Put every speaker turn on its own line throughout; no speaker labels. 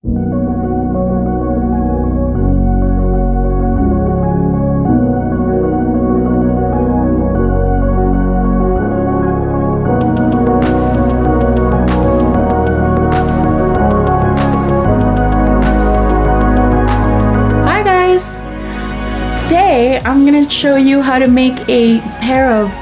Hi guys! Today I'm gonna show you how to make a pair of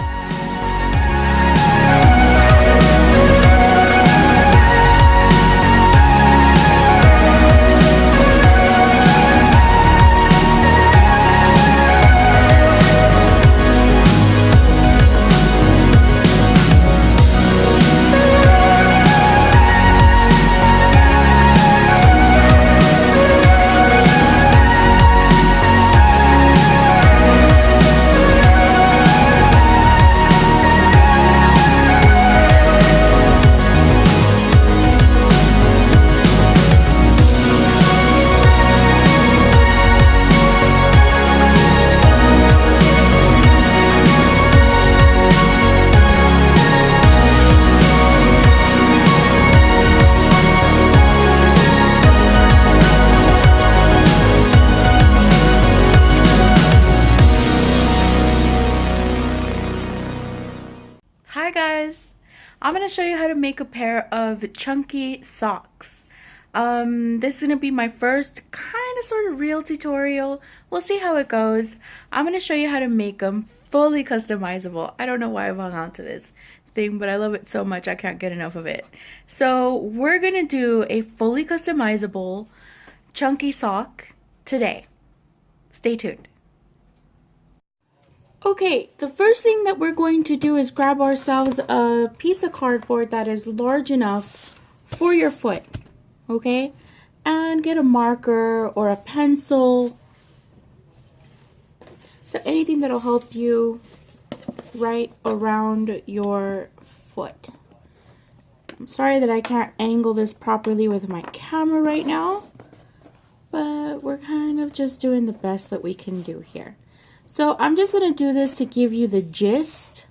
Hi guys! I'm going to show you how to make a pair of chunky socks. This is going to be my first kind of sort of real tutorial. We'll see how it goes. I'm going to show you how to make them fully customizable. I don't know why I've hung on to this thing, but I love it so much I can't get enough of it. So we're going to do a fully customizable chunky sock today. Stay tuned. Okay, the first thing that we're going to do is grab ourselves a piece of cardboard that is large enough for your foot, okay? And get a marker or a pencil, so anything that'll help you write around your foot. I'm sorry that I can't angle this properly with my camera right now, but we're kind of just doing the best that we can do here. So I'm just going to do this to give you the gist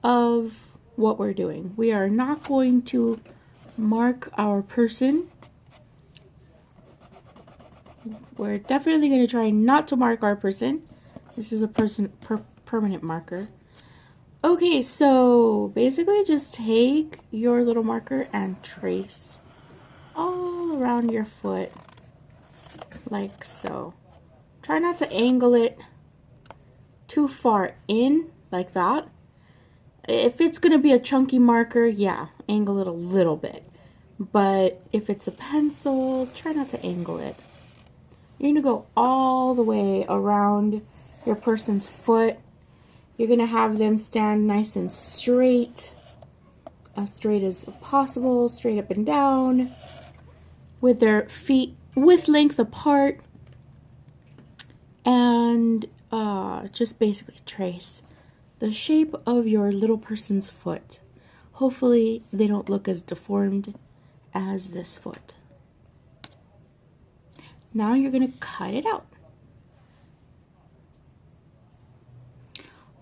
of what we're doing. We are not going to mark our person. We're definitely going to try not to mark our person. This is a permanent marker. Okay, so basically just take your little marker and trace all around your foot like so. Try not to angle it too far in like that. If it's going to be a chunky marker, yeah, angle it a little bit. But if it's a pencil, try not to angle it. You're going to go all the way around your person's foot. You're going to have them stand nice and straight, as straight as possible, straight up and down, with their feet width length apart, and just basically trace the shape of your little person's foot. Hopefully they don't look as deformed as this foot. Now you're going to cut it out.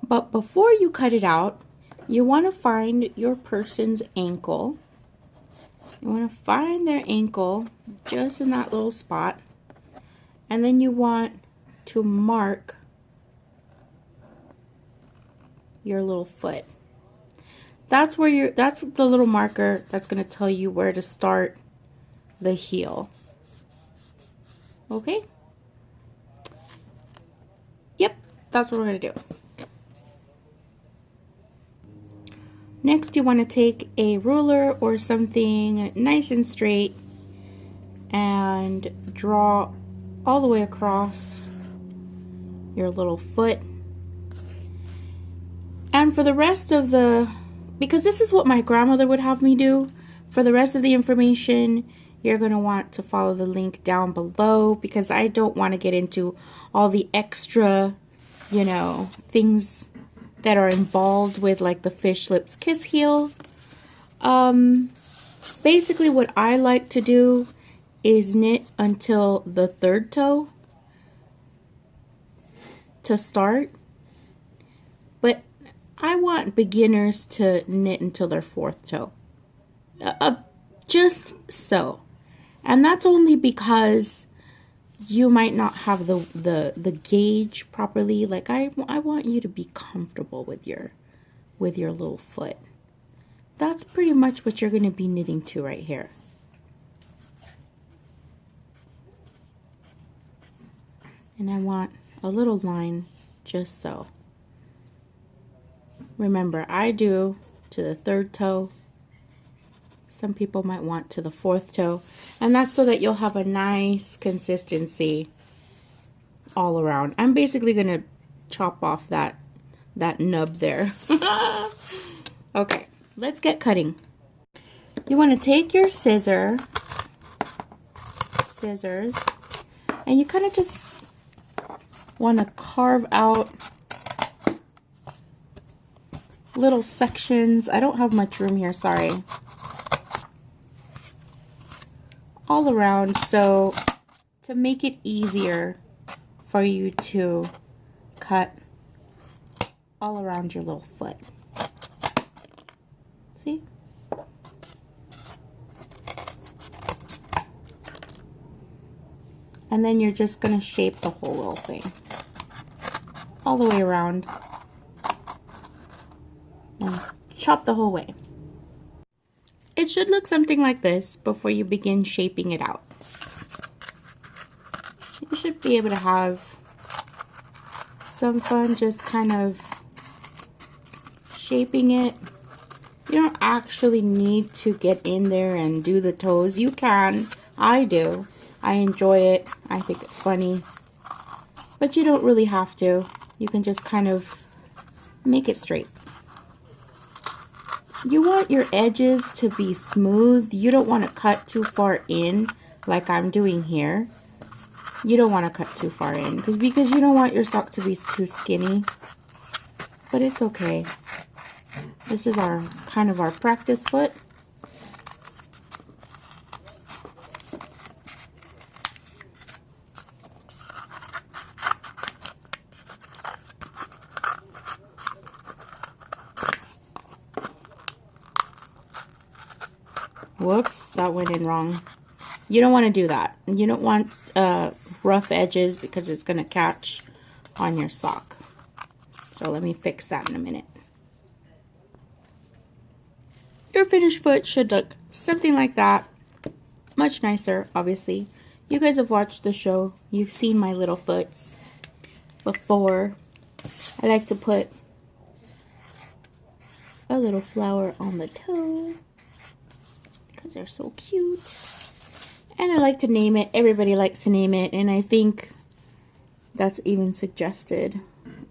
But before you cut it out, you want to find your person's ankle. You want to find their ankle just in that little spot. And then you want to mark your little foot. That's the little marker that's going to tell you where to start the heel. Okay? Yep, that's what we're going to do. Next, you want to take a ruler or something nice and straight and draw all the way across your little foot. And for the rest of because this is what my grandmother would have me do, for the rest of the information, you're going to want to follow the link down below, because I don't want to get into all the extra, things that are involved with like the fish lips kiss heel. Basically what I like to do is knit until the third toe to start, but I want beginners to knit until their fourth toe, just so. And that's only because you might not have the gauge properly. Like I want you to be comfortable with your little foot. That's pretty much what you're going to be knitting to right here. And I want a little line just so. Remember, I do to the 3rd toe. Some people might want to the 4th toe. And that's so that you'll have a nice consistency all around. I'm basically going to chop off that nub there. Okay, let's get cutting. You want to take your scissors, and you kind of just want to carve out little sections. I don't have much room here, sorry. All around, so to make it easier for you to cut all around your little foot. See? And then you're just going to shape the whole little thing all the way around and chop the whole way. It should look something like this before you begin shaping it out. You should be able to have some fun just kind of shaping it. You don't actually need to get in there and do the toes. You can. I do. I enjoy it. I think it's funny. But you don't really have to. You can just kind of make it straight. You want your edges to be smooth. You don't want to cut too far in like I'm doing here. You don't want to cut too far in because you don't want your sock to be too skinny. But it's okay. This is our kind of our practice foot. Whoops, that went in wrong. You don't want to do that. You don't want rough edges because it's going to catch on your sock. So let me fix that in a minute. Your finished foot should look something like that. Much nicer, obviously. You guys have watched the show. You've seen my little foots before. I like to put a little flower on the toe because they're so cute. And I like to name it. Everybody likes to name it. And I think that's even suggested.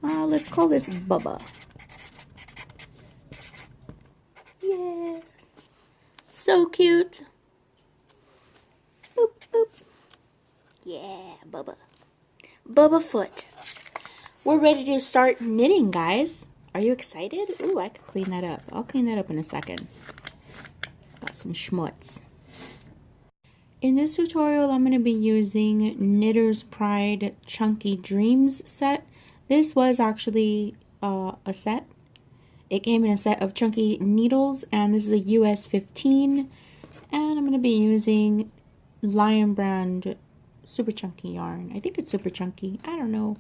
Let's call this Bubba. Yeah. So cute. Boop, boop. Yeah, Bubba. Bubba foot. We're ready to start knitting, guys. Are you excited? Ooh, I could clean that up. I'll clean that up in a second. Got some schmutz. In this tutorial, I'm going to be using Knitter's Pride Chunky Dreams set. This was actually a set. It came in a set of chunky needles, and this is a US 15. And I'm going to be using Lion Brand Super Chunky yarn. I think it's Super Chunky. I don't know.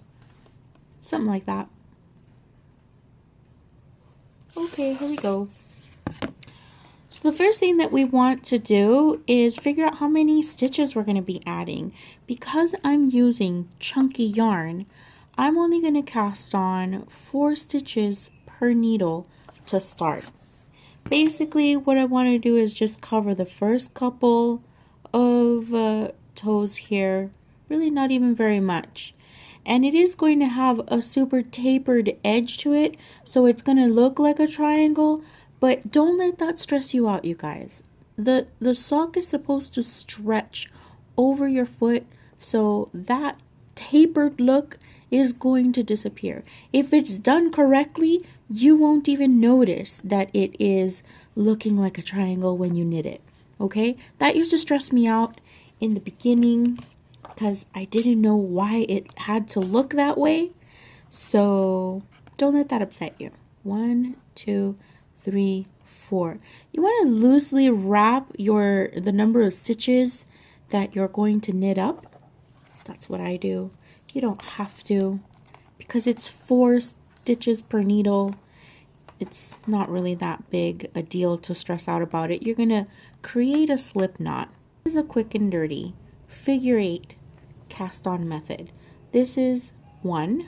Something like that. Okay, here we go. So the first thing that we want to do is figure out how many stitches we're going to be adding. Because I'm using chunky yarn, I'm only going to cast on 4 stitches per needle to start. Basically, what I want to do is just cover the first couple of toes here. Really not even very much. And it is going to have a super tapered edge to it, so it's going to look like a triangle. But don't let that stress you out, you guys. The sock is supposed to stretch over your foot, so that tapered look is going to disappear. If it's done correctly, you won't even notice that it is looking like a triangle when you knit it. Okay? That used to stress me out in the beginning because I didn't know why it had to look that way. So don't let that upset you. 1, 2, 3, 4. You want to loosely wrap the number of stitches that you're going to knit up. That's what I do. You don't have to, because it's 4 stitches per needle. It's not really that big a deal to stress out about it. You're gonna create a slip knot. This is a quick and dirty figure 8 cast on method. This is 1,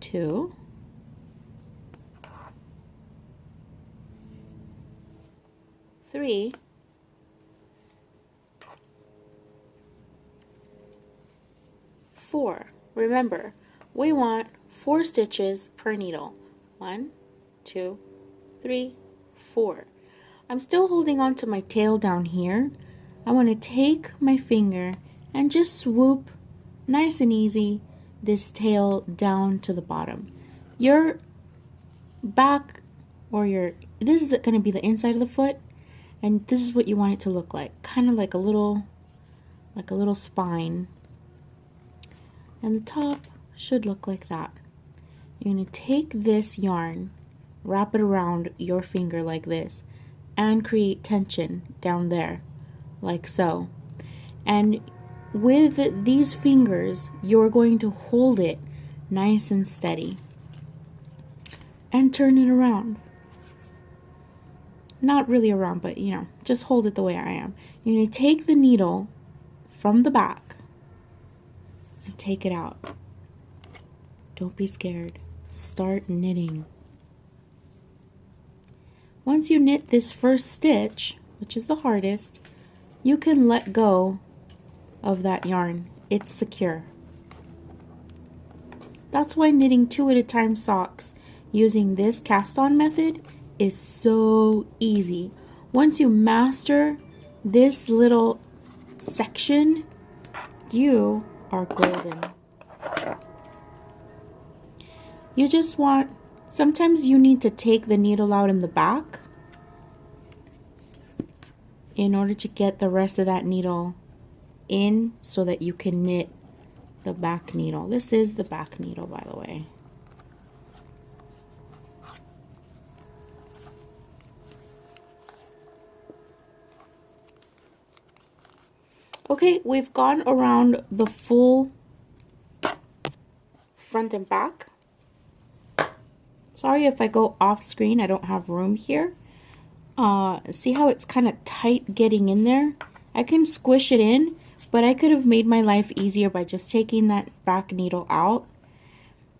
2, 3, 4. Remember, we want 4 stitches per needle. 1, 2, 3, 4. I'm still holding on to my tail down here. I want to take my finger and just swoop nice and easy this tail down to the bottom. Your back, or this is going to be the inside of the foot, and this is what you want it to look like, kind of like a little spine. And the top should look like that. You're going to take this yarn, wrap it around your finger like this, and create tension down there, like so. And with these fingers, you're going to hold it nice and steady and turn it around. Not really around, but you know, just hold it the way I am. You're going to take the needle from the back and take it out. Don't be scared. Start knitting. Once you knit this first stitch, which is the hardest, you can let go of that yarn. It's secure. That's why knitting 2 at a time socks using this cast on method is so easy. Once you master this little section, you are golden. You just want, sometimes you need to take the needle out in the back in order to get the rest of that needle in so that you can knit the back needle. This is the back needle, by the way. Okay, we've gone around the full front and back. Sorry if I go off screen, I don't have room here. See how it's kind of tight getting in there? I can squish it in, but I could have made my life easier by just taking that back needle out.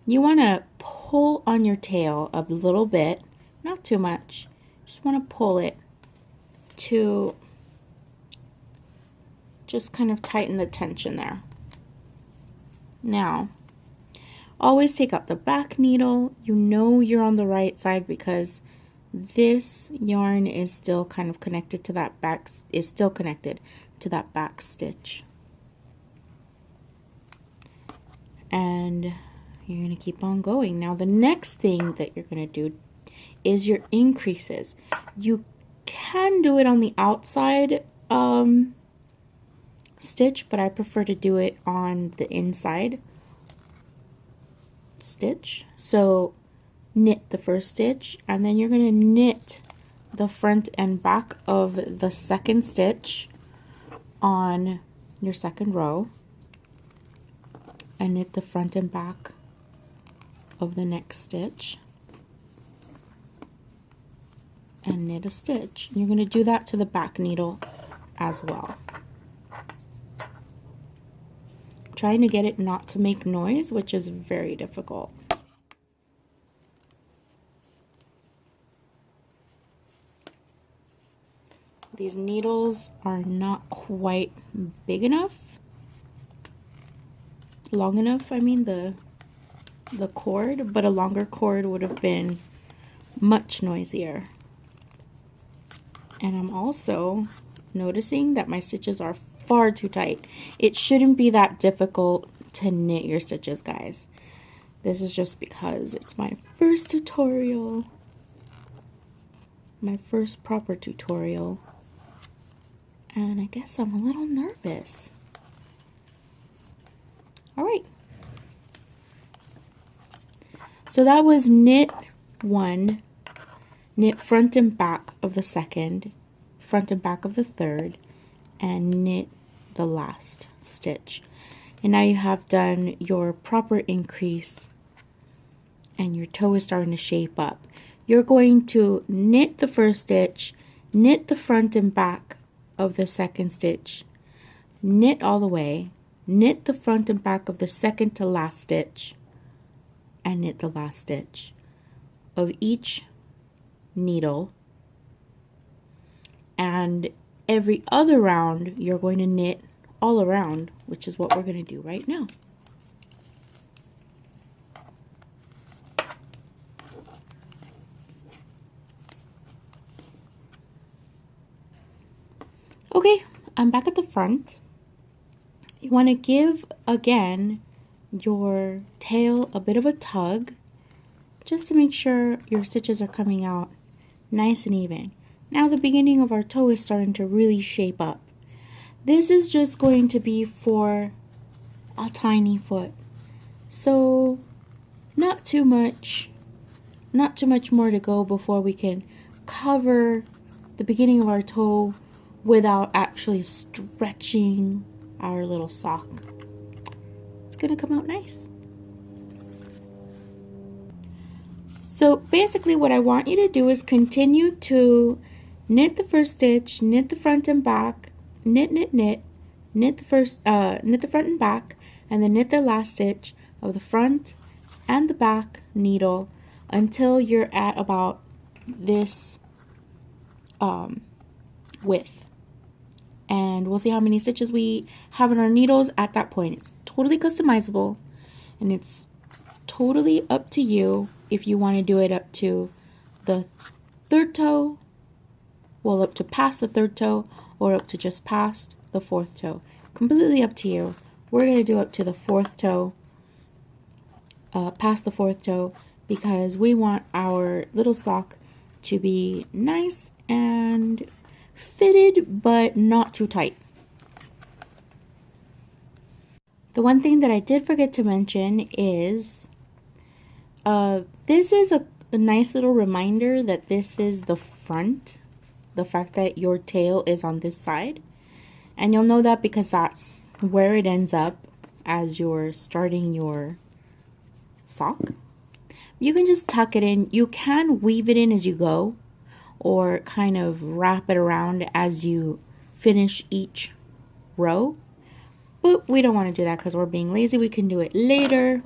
You want to pull on your tail a little bit, not too much. Just want to pull it to just kind of tighten the tension there. Now, always take out the back needle. You know you're on the right side because this yarn is still kind of connected to that back, back stitch. And you're going to keep on going. Now the next thing that you're going to do is your increases. You can do it on the outside stitch, but I prefer to do it on the inside stitch. So knit the first stitch, and then you're going to knit the front and back of the second stitch on your second row, and knit the front and back of the next stitch, and knit a stitch. You're going to do that to the back needle as well. Trying to get it not to make noise, which is very difficult. These needles are not quite big enough, long enough, I mean the cord, but a longer cord would have been much noisier. And I'm also noticing that my stitches are far too tight. It shouldn't be that difficult to knit your stitches, guys. This is just because it's my first tutorial, my first proper tutorial, and I guess I'm a little nervous. All right, so that was knit 1 knit front and back of the second, front and back of the third, and knit the last stitch. And now you have done your proper increase and your toe is starting to shape up. You're going to knit the first stitch, knit the front and back of the second stitch, knit all the way, knit the front and back of the second to last stitch, and knit the last stitch of each needle. And every other round you're going to knit all around, which is what we're going to do right now. Okay, I'm back at the front. You want to give, again, your tail a bit of a tug, just to make sure your stitches are coming out nice and even. Now the beginning of our toe is starting to really shape up. This is just going to be for a tiny foot. So not too much more to go before we can cover the beginning of our toe without actually stretching our little sock. It's gonna come out nice. So basically what I want you to do is continue to knit the first stitch, knit the front and back, knit the front and back, and then knit the last stitch of the front and the back needle until you're at about this width. And we'll see how many stitches we have in our needles at that point. It's totally customizable, and it's totally up to you if you want to do it up to the third toe, well, up to past the third toe, or up to just past the fourth toe. Completely up to you. We're going to do up to the fourth toe, past the fourth toe, because we want our little sock to be nice and fitted, but not too tight. The one thing that I did forget to mention is this is a nice little reminder that this is the front, the fact that your tail is on this side. And you'll know that because that's where it ends up as you're starting your sock. You can just tuck it in. You can weave it in as you go, or kind of wrap it around as you finish each row. But we don't want to do that because we're being lazy. We can do it later.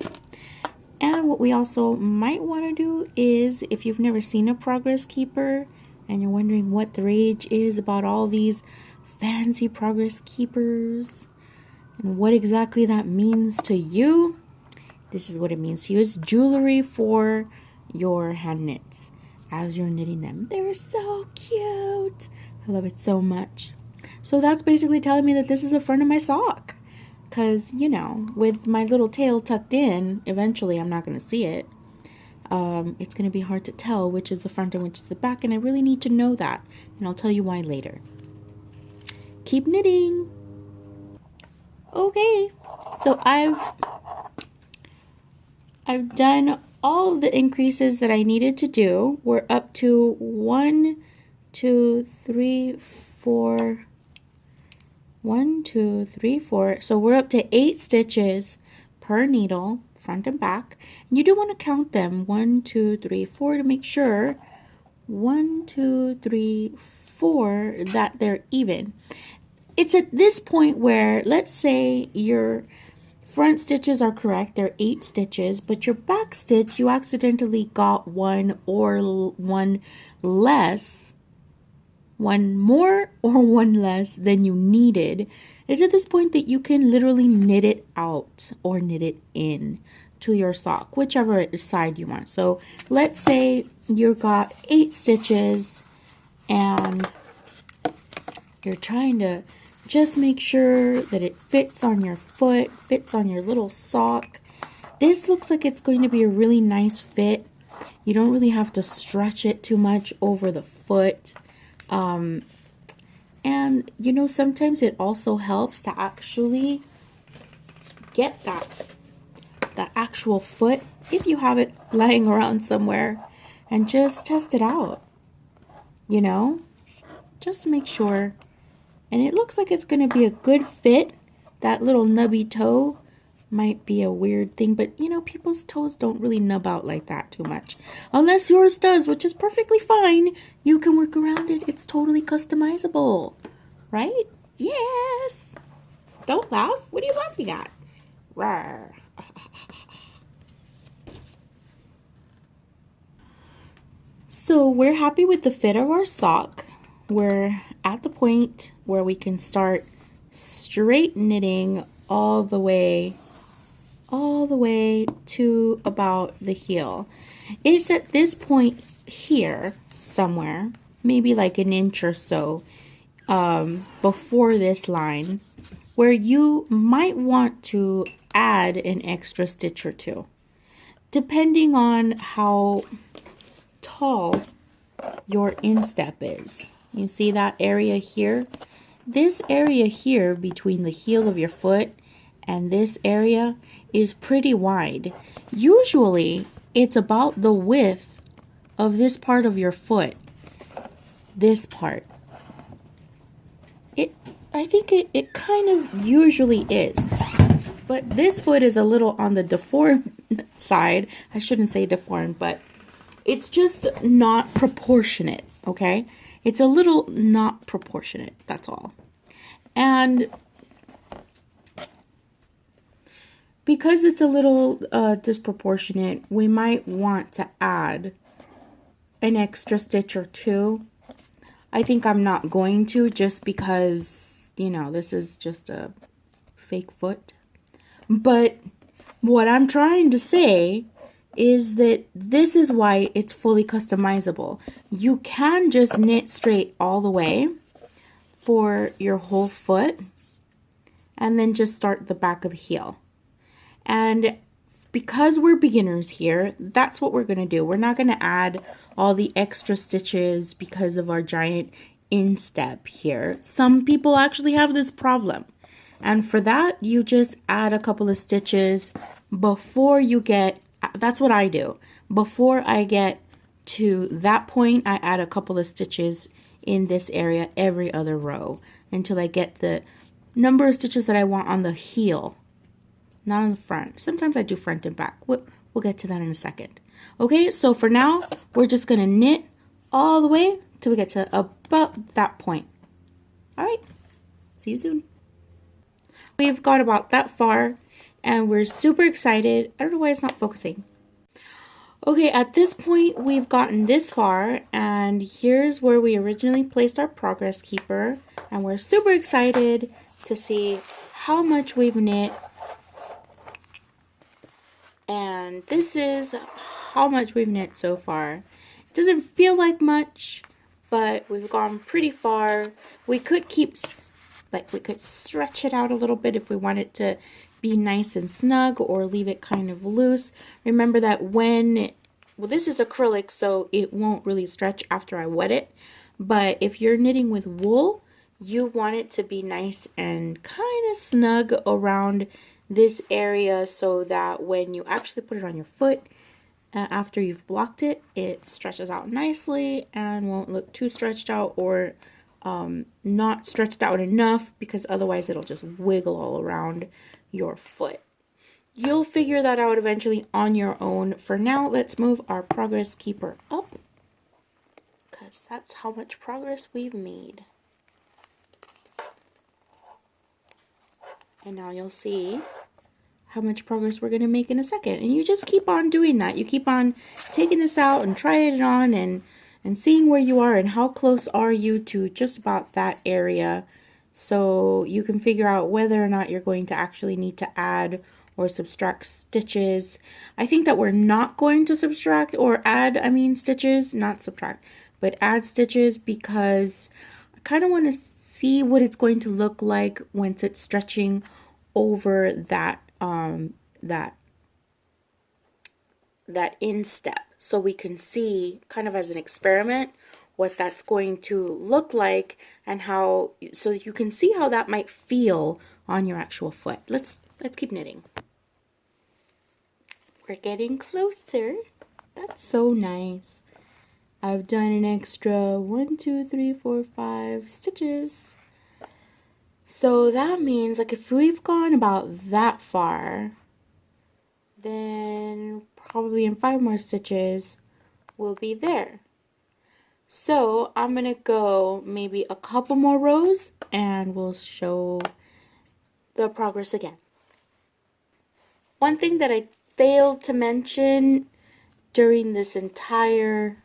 And what we also might want to do is, if you've never seen a progress keeper and you're wondering what the rage is about all these fancy progress keepers and what exactly that means to you, this is what it means to you. It's jewelry for your hand knits as you're knitting them. They're so cute. I love it so much. So that's basically telling me that this is the front of my sock. Because, you know, with my little tail tucked in, eventually I'm not going to see it. It's going to be hard to tell which is the front and which is the back, and I really need to know that. And I'll tell you why later. Keep knitting. Okay, so I've done all of the increases that I needed to do. We're up to 1, 2, 3, 4. 1, 2, 3, 4. So we're up to 8 stitches per needle, front and back. And you do want to count them 1, 2, 3, 4 to make sure 1, 2, 3, 4 that they're even. It's at this point where, let's say your front stitches are correct, they're 8 stitches, but your back stitch, you accidentally got one or one less, one more or one less than you needed. It's at this point that you can literally knit it out or knit it in to your sock, whichever side you want. So let's say you got 8 stitches and you're trying to just make sure that it fits on your foot, fits on your little sock. This looks like it's going to be a really nice fit. You don't really have to stretch it too much over the foot. And you know, sometimes it also helps to actually get that actual foot, if you have it lying around somewhere, and just test it out. you know, just to make sure. And it looks like it's going to be a good fit. That little nubby toe might be a weird thing, but you know, people's toes don't really nub out like that too much. Unless yours does, which is perfectly fine. You can work around it. It's totally customizable, right? Yes. Don't laugh. What are you laughing at? Rawr. So we're happy with the fit of our sock. We're at the point where we can start straight knitting all the way to about the heel. It's at this point here somewhere, maybe like an inch or so before this line, where you might want to add an extra stitch or two, depending on how tall your instep is. You see that area here? This area here between the heel of your foot and this area is pretty wide. Usually it's about the width of this part of your foot. This part. I think it kind of usually is. But this foot is a little on the deformed side. I shouldn't say deformed, but it's just not proportionate, okay? It's a little not proportionate, that's all. And because it's a little disproportionate, we might want to add an extra stitch or two. I think I'm not going to, just because, you know, this is just a fake foot. But what I'm trying to say is that this is why it's fully customizable. You can just knit straight all the way for your whole foot and then just start the back of the heel. And because we're beginners here, that's what we're going to do. We're not going to add all the extra stitches because of our giant instep here. Some people actually have this problem. And for that, you just add a couple of stitches before you get, that's what I do. Before I get to that point, I add a couple of stitches in this area every other row until I get the number of stitches that I want on the heel, not on the front. Sometimes I do front and back. We'll get to that in a second. Okay, so for now, we're just going to knit all the way till we get to about that point. All right, see you soon. We've got about that far and we're super excited. I don't know why it's not focusing. Okay, at this point we've gotten this far and here's where we originally placed our progress keeper, and we're super excited to see how much we've knit. And this is how much we've knit so far. It doesn't feel like much, but we've gone pretty far. We could we could stretch it out a little bit if we want it to be nice and snug, or leave it kind of loose. Remember that well, this is acrylic, so it won't really stretch after I wet it. But if you're knitting with wool, you want it to be nice and kind of snug around this area so that when you actually put it on your foot, after you've blocked it, it stretches out nicely and won't look too stretched out, or not stretched out enough, because otherwise it'll just wiggle all around your foot. You'll figure that out eventually on your own. For now, let's move our progress keeper up, because that's how much progress we've made. And now you'll see how much progress we're going to make in a second. And you just keep on doing that. You keep on taking this out and trying it on and seeing where you are and how close are you to just about that area, so you can figure out whether or not you're going to actually need to add or subtract stitches. I think that we're not going to subtract or add, stitches, not subtract, but add stitches, because I kind of want to see what it's going to look like once it's stretching over that that instep, so we can see, kind of as an experiment, what that's going to look like, and how, so you can see how that might feel on your actual foot. Let's keep knitting. We're getting closer. That's so nice. I've done an extra 1, 2, 3, 4, 5 stitches. So that means, like, if we've gone about that far, then probably in 5 more stitches we'll be there. So I'm gonna go maybe a couple more rows and we'll show the progress again. One thing that I failed to mention during this entire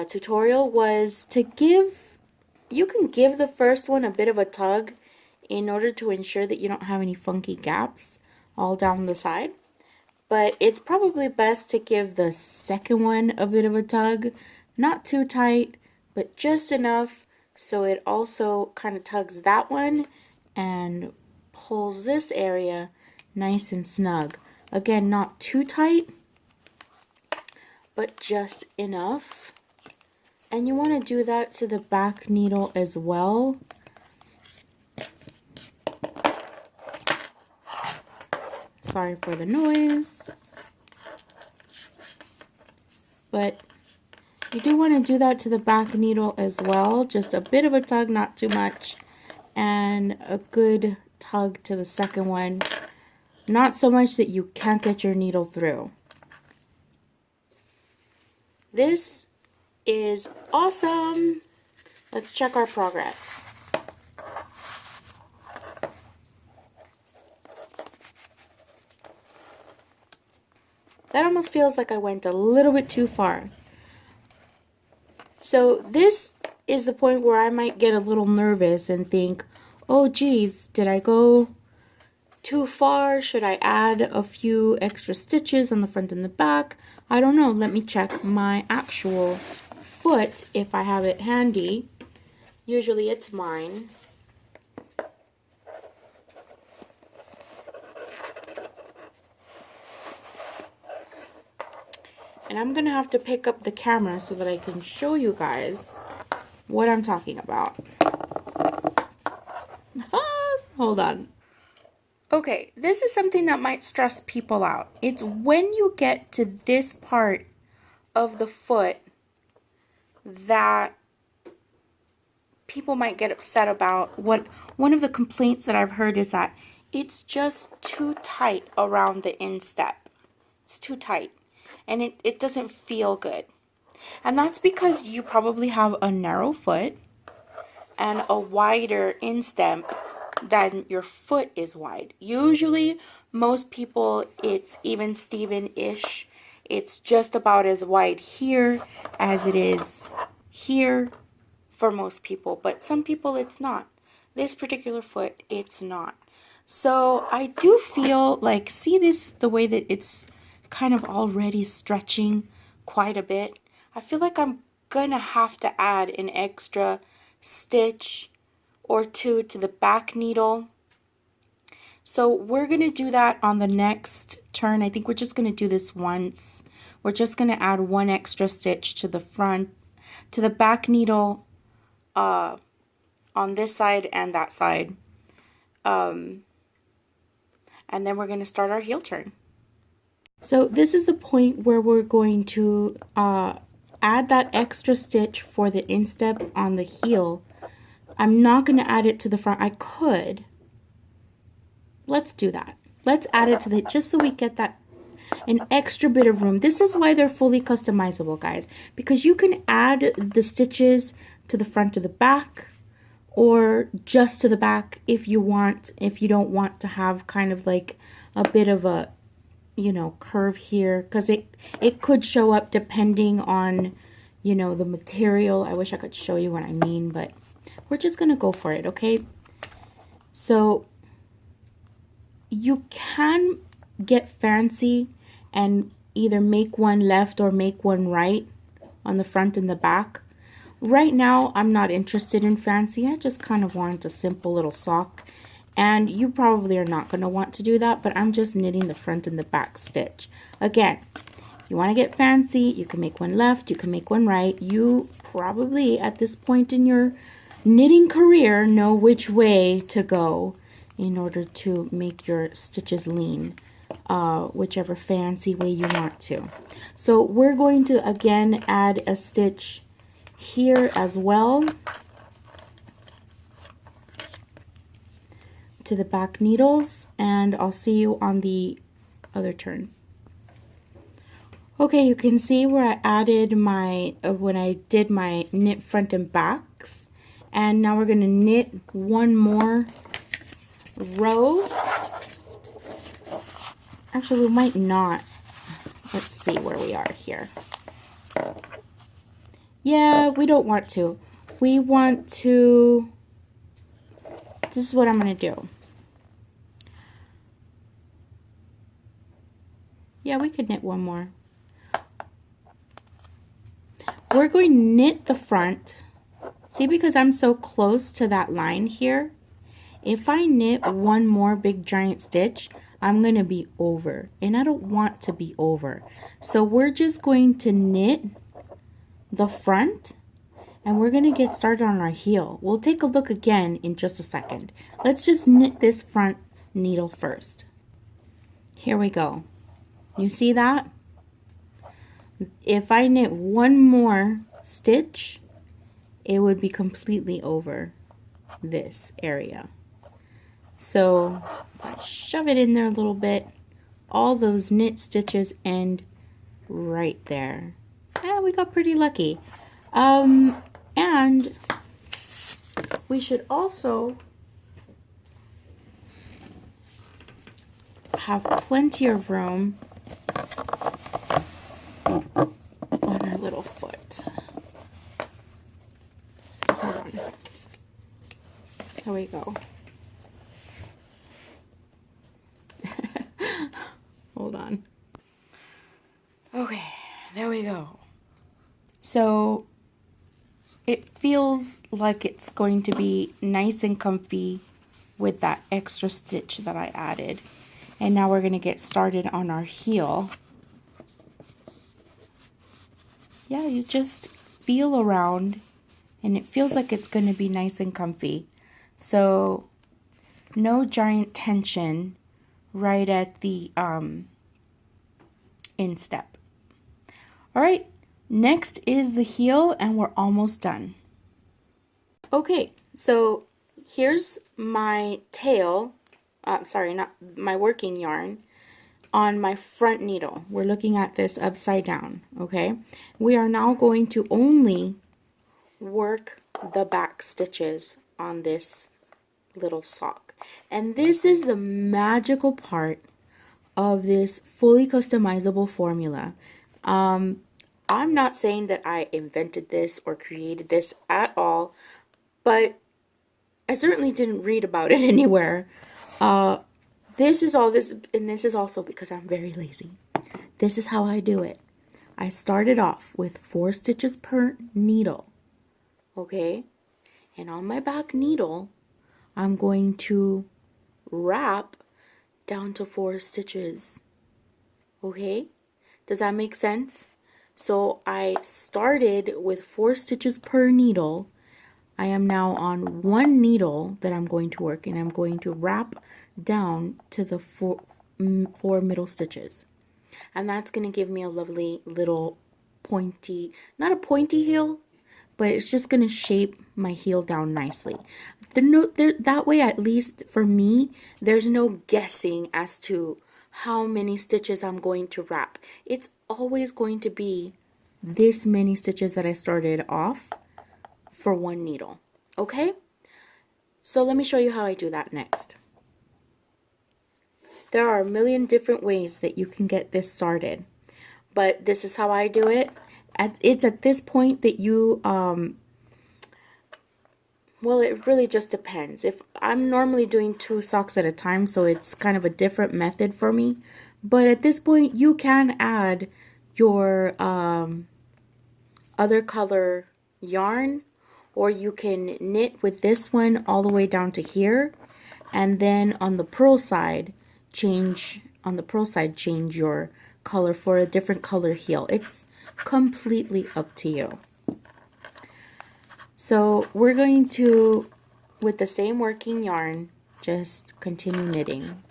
tutorial was to you can give the first one a bit of a tug in order to ensure that you don't have any funky gaps all down the side. But it's probably best to give the second one a bit of a tug, not too tight, but just enough so it also kind of tugs that one and pulls this area nice and snug. Again, not too tight, but just enough. And you want to do that to the back needle as well. Sorry for the noise. But you do want to do that to the back needle as well. Just a bit of a tug, not too much. And a good tug to the second one. Not so much that you can't get your needle through. This is awesome. Let's check our progress. That almost feels like I went a little bit too far. So this is the point where I might get a little nervous and think, oh geez, did I go too far? Should I add a few extra stitches on the front and the back? I don't know. Let me check my actual foot if I have it handy. Usually it's mine. And I'm going to have to pick up the camera so that I can show you guys what I'm talking about. Hold on. Okay, this is something that might stress people out. It's when you get to this part of the foot that people might get upset about. One of the complaints that I've heard is that it's just too tight around the instep. It's too tight. And it doesn't feel good. And that's because you probably have a narrow foot and a wider instep than your foot is wide. Usually, most people, it's even Steven-ish. It's just about as wide here as it is here for most people. But some people, it's not. This particular foot, it's not. So I do feel like, see this, the way that it's kind of already stretching quite a bit. I feel like I'm gonna have to add an extra stitch or two to the back needle. So we're gonna do that on the next turn. I think we're just gonna do this once. We're just gonna add one extra stitch to the front, to the back needle on this side and that side. And then we're gonna start our heel turn. So this is the point where we're going to add that extra stitch for the instep on the heel. I'm not going to add it to the front. I could. Let's do that. Let's add it to the, just so we get that an extra bit of room. This is why they're fully customizable, guys, because you can add the stitches to the front or the back, or just to the back if you want, if you don't want to have kind of like a bit of a, you know, curve here, because it could show up depending on, you know, the material. I wish I could show you what I mean, but we're just gonna go for it, okay? So you can get fancy and either make one left or make one right on the front and the back. Right now I'm not interested in fancy. I just kind of want a simple little sock. And you probably are not going to want to do that, but I'm just knitting the front and the back stitch. Again, if you want to get fancy, you can make one left, you can make one right. You probably, at this point in your knitting career, know which way to go in order to make your stitches lean. whichever fancy way you want to. So we're going to again add a stitch here as well to the back needles, and I'll see you on the other turn. Okay, you can see where I added my, when I did my knit front and backs, and now we're going to knit one more row. Actually, we might not. Let's see where we are here. Yeah, we don't want to. We want to, this is what I'm going to do. Yeah, we could knit one more. We're going to knit the front. See, because I'm so close to that line here, if I knit one more big giant stitch, I'm going to be over, and I don't want to be over. So we're just going to knit the front, and we're going to get started on our heel. We'll take a look again in just a second. Let's just knit this front needle first. Here we go. You see that? If I knit one more stitch, it would be completely over this area. So I shove it in there a little bit. All those knit stitches end right there. And we got pretty lucky. And we should also have plenty of room on our little foot. Hold on. There we go. Hold on. Okay, there we go. So it feels like it's going to be nice and comfy with that extra stitch that I added. And now we're going to get started on our heel. Yeah, you just feel around and it feels like it's going to be nice and comfy. So no giant tension right at the instep. All right, next is the heel, and we're almost done. Okay, so here's my tail, sorry, not my working yarn, on my front needle. We're looking at this upside down, okay? We are now going to only work the back stitches on this little sock. And this is the magical part of this fully customizable formula. I'm not saying that I invented this or created this at all, but I certainly didn't read about it anywhere. This is all this, and this is also because I'm very lazy. This is how I do it. I started off with 4 stitches per needle, okay? And on my back needle, I'm going to wrap down to 4 stitches, okay? Does that make sense? So I started with 4 stitches per needle. I am now on 1 needle that I'm going to work, and I'm going to wrap down to the 4 middle stitches. And that's going to give me a lovely little pointy, not a pointy heel, but it's just going to shape my heel down nicely. That way, at least for me, there's no guessing as to how many stitches I'm going to wrap. It's always going to be this many stitches that I started off for 1 needle. Okay? So let me show you how I do that next. There are a million different ways that you can get this started, but this is how I do it. It's at this point that you, well, it really just depends. If I'm normally doing 2 socks at a time, so it's kind of a different method for me. But at this point, you can add your other color yarn, or you can knit with this one all the way down to here, and then on the purl side, change your color for a different color heel. It's completely up to you. So we're going to, with the same working yarn, just continue knitting.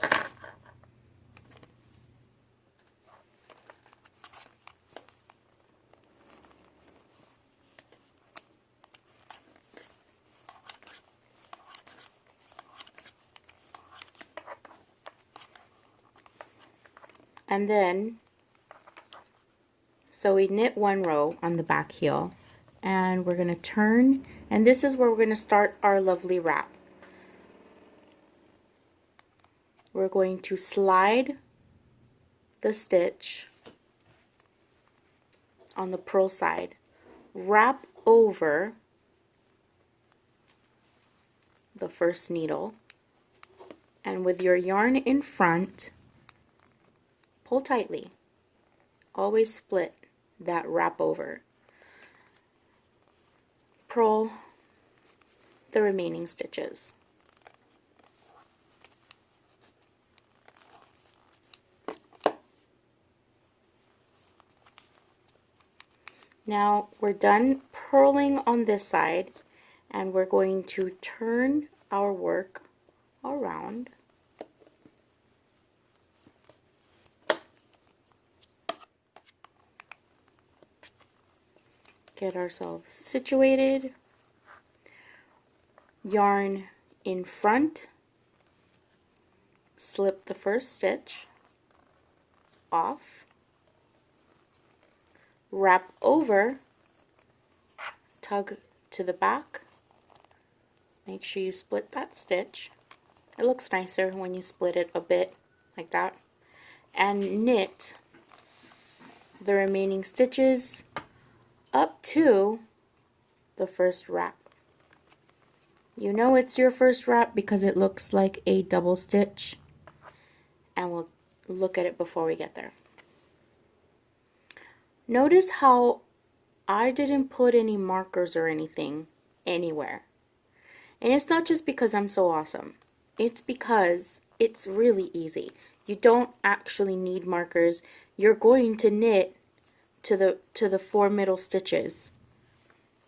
And then, so we knit one row on the back heel, and we're going to turn, and this is where we're going to start our lovely wrap. We're going to slide the stitch on the purl side, wrap over the first needle, and with your yarn in front, pull tightly. Always split that wrap over. Purl the remaining stitches. Now we're done purling on this side, and we're going to turn our work around. Get ourselves situated. Yarn in front. Slip the first stitch off. Wrap over, tug to the back. Make sure you split that stitch. It looks nicer when you split it a bit like that. And knit the remaining stitches up to the first wrap. You know it's your first wrap because it looks like a double stitch, and we'll look at it before we get there. Notice how I didn't put any markers or anything anywhere. And it's not just because I'm so awesome. It's because it's really easy. You don't actually need markers. You're going to knit to the 4 middle stitches.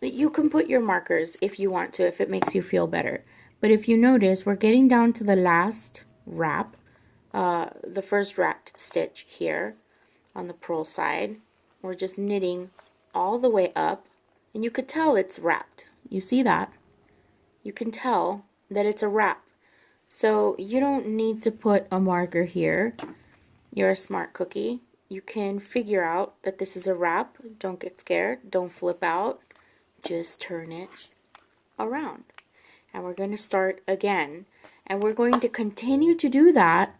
You can put your markers if you want to, if it makes you feel better. But if you notice, we're getting down to the last wrap, the first wrapped stitch here on the purl side. We're just knitting all the way up, and you could tell it's wrapped. You see that? You can tell that it's a wrap. So you don't need to put a marker here. You're a smart cookie. You can figure out that this is a wrap. Don't get scared. Don't flip out. Just turn it around. And we're going to start again. And we're going to continue to do that,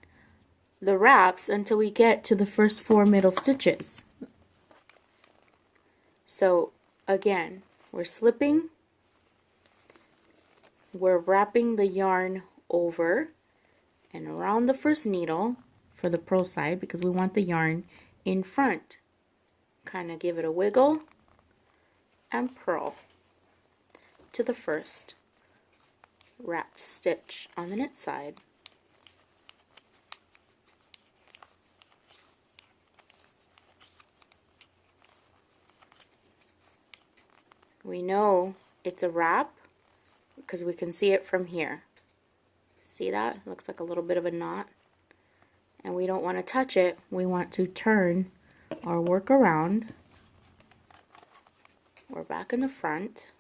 the wraps, until we get to the first 4 middle stitches. So again, we're slipping, we're wrapping the yarn over and around the first needle for the purl side because we want the yarn in front. Kind of give it a wiggle and purl to the first wrap stitch on the knit side. We know it's a wrap because we can see it from here. See that? It looks like a little bit of a knot. And we don't want to touch it. We want to turn our work around. We're back in the front.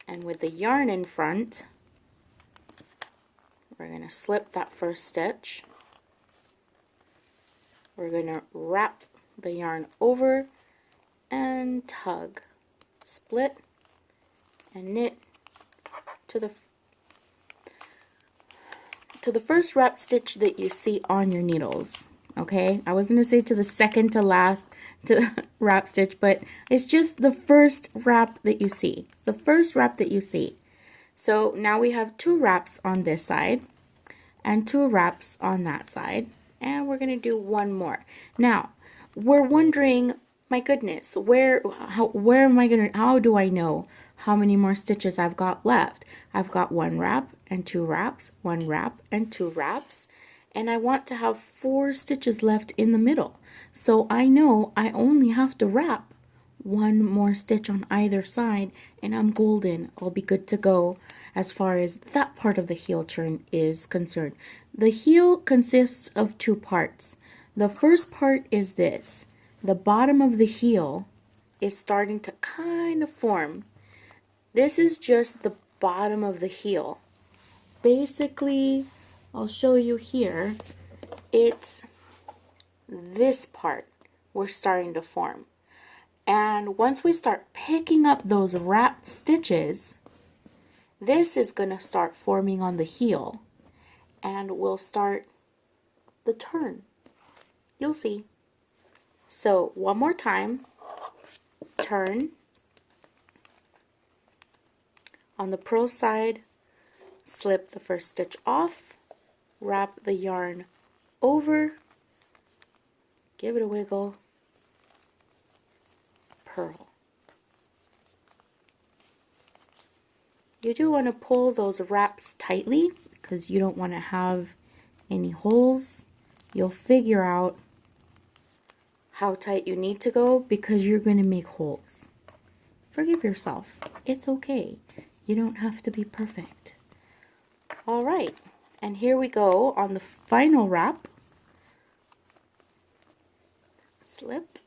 And with the yarn in front, we're going to slip that first stitch. We're going to wrap the yarn over and tug. Split and knit to the first wrap stitch that you see on your needles. Okay, I was going to say to the second to last to wrap stitch, but it's just the first wrap that you see. The first wrap that you see. So now we have 2 wraps on this side and 2 wraps on that side, and we're going to do one more. Now we're wondering, my goodness, where am I gonna, how do I know how many more stitches I've got left? I've got 1 wrap and 2 wraps, 1 wrap and 2 wraps, and I want to have 4 stitches left in the middle. So I know I only have to wrap 1 more stitch on either side, and I'm golden. I'll be good to go as far as that part of the heel turn is concerned. The heel consists of 2 parts. The first part is this. The bottom of the heel is starting to kind of form. This is just the bottom of the heel. Basically, I'll show you here. It's this part we're starting to form. And once we start picking up those wrapped stitches, this is going to start forming on the heel, and we'll start the turn. You'll see. So one more time, turn. On the purl side, slip the first stitch off, wrap the yarn over, give it a wiggle, purl. You do want to pull those wraps tightly because you don't want to have any holes. You'll figure out how tight you need to go because you're going to make holes. Forgive yourself. It's okay. You don't have to be perfect. All right, and here we go on the final wrap. Slip,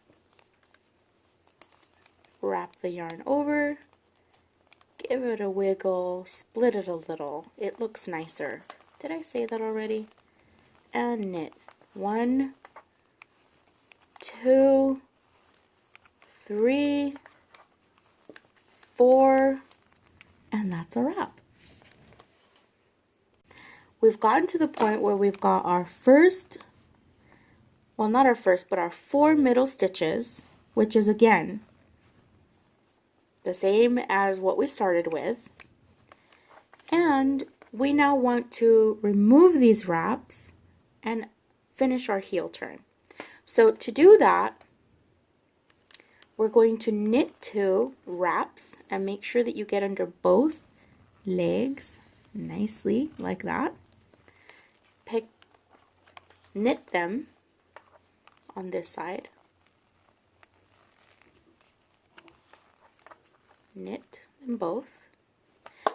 wrap the yarn over, give it a wiggle, split it a little. It looks nicer. Did I say that already? And knit. 1, 2, 3, 4, and that's a wrap. We've gotten to the point where we've got our first, well, not our first, but our 4 middle stitches, which is again the same as what we started with. And we now want to remove these wraps and finish our heel turn. So to do that, we're going to knit 2 wraps and make sure that you get under both legs nicely like that. Knit them on this side. Knit them both.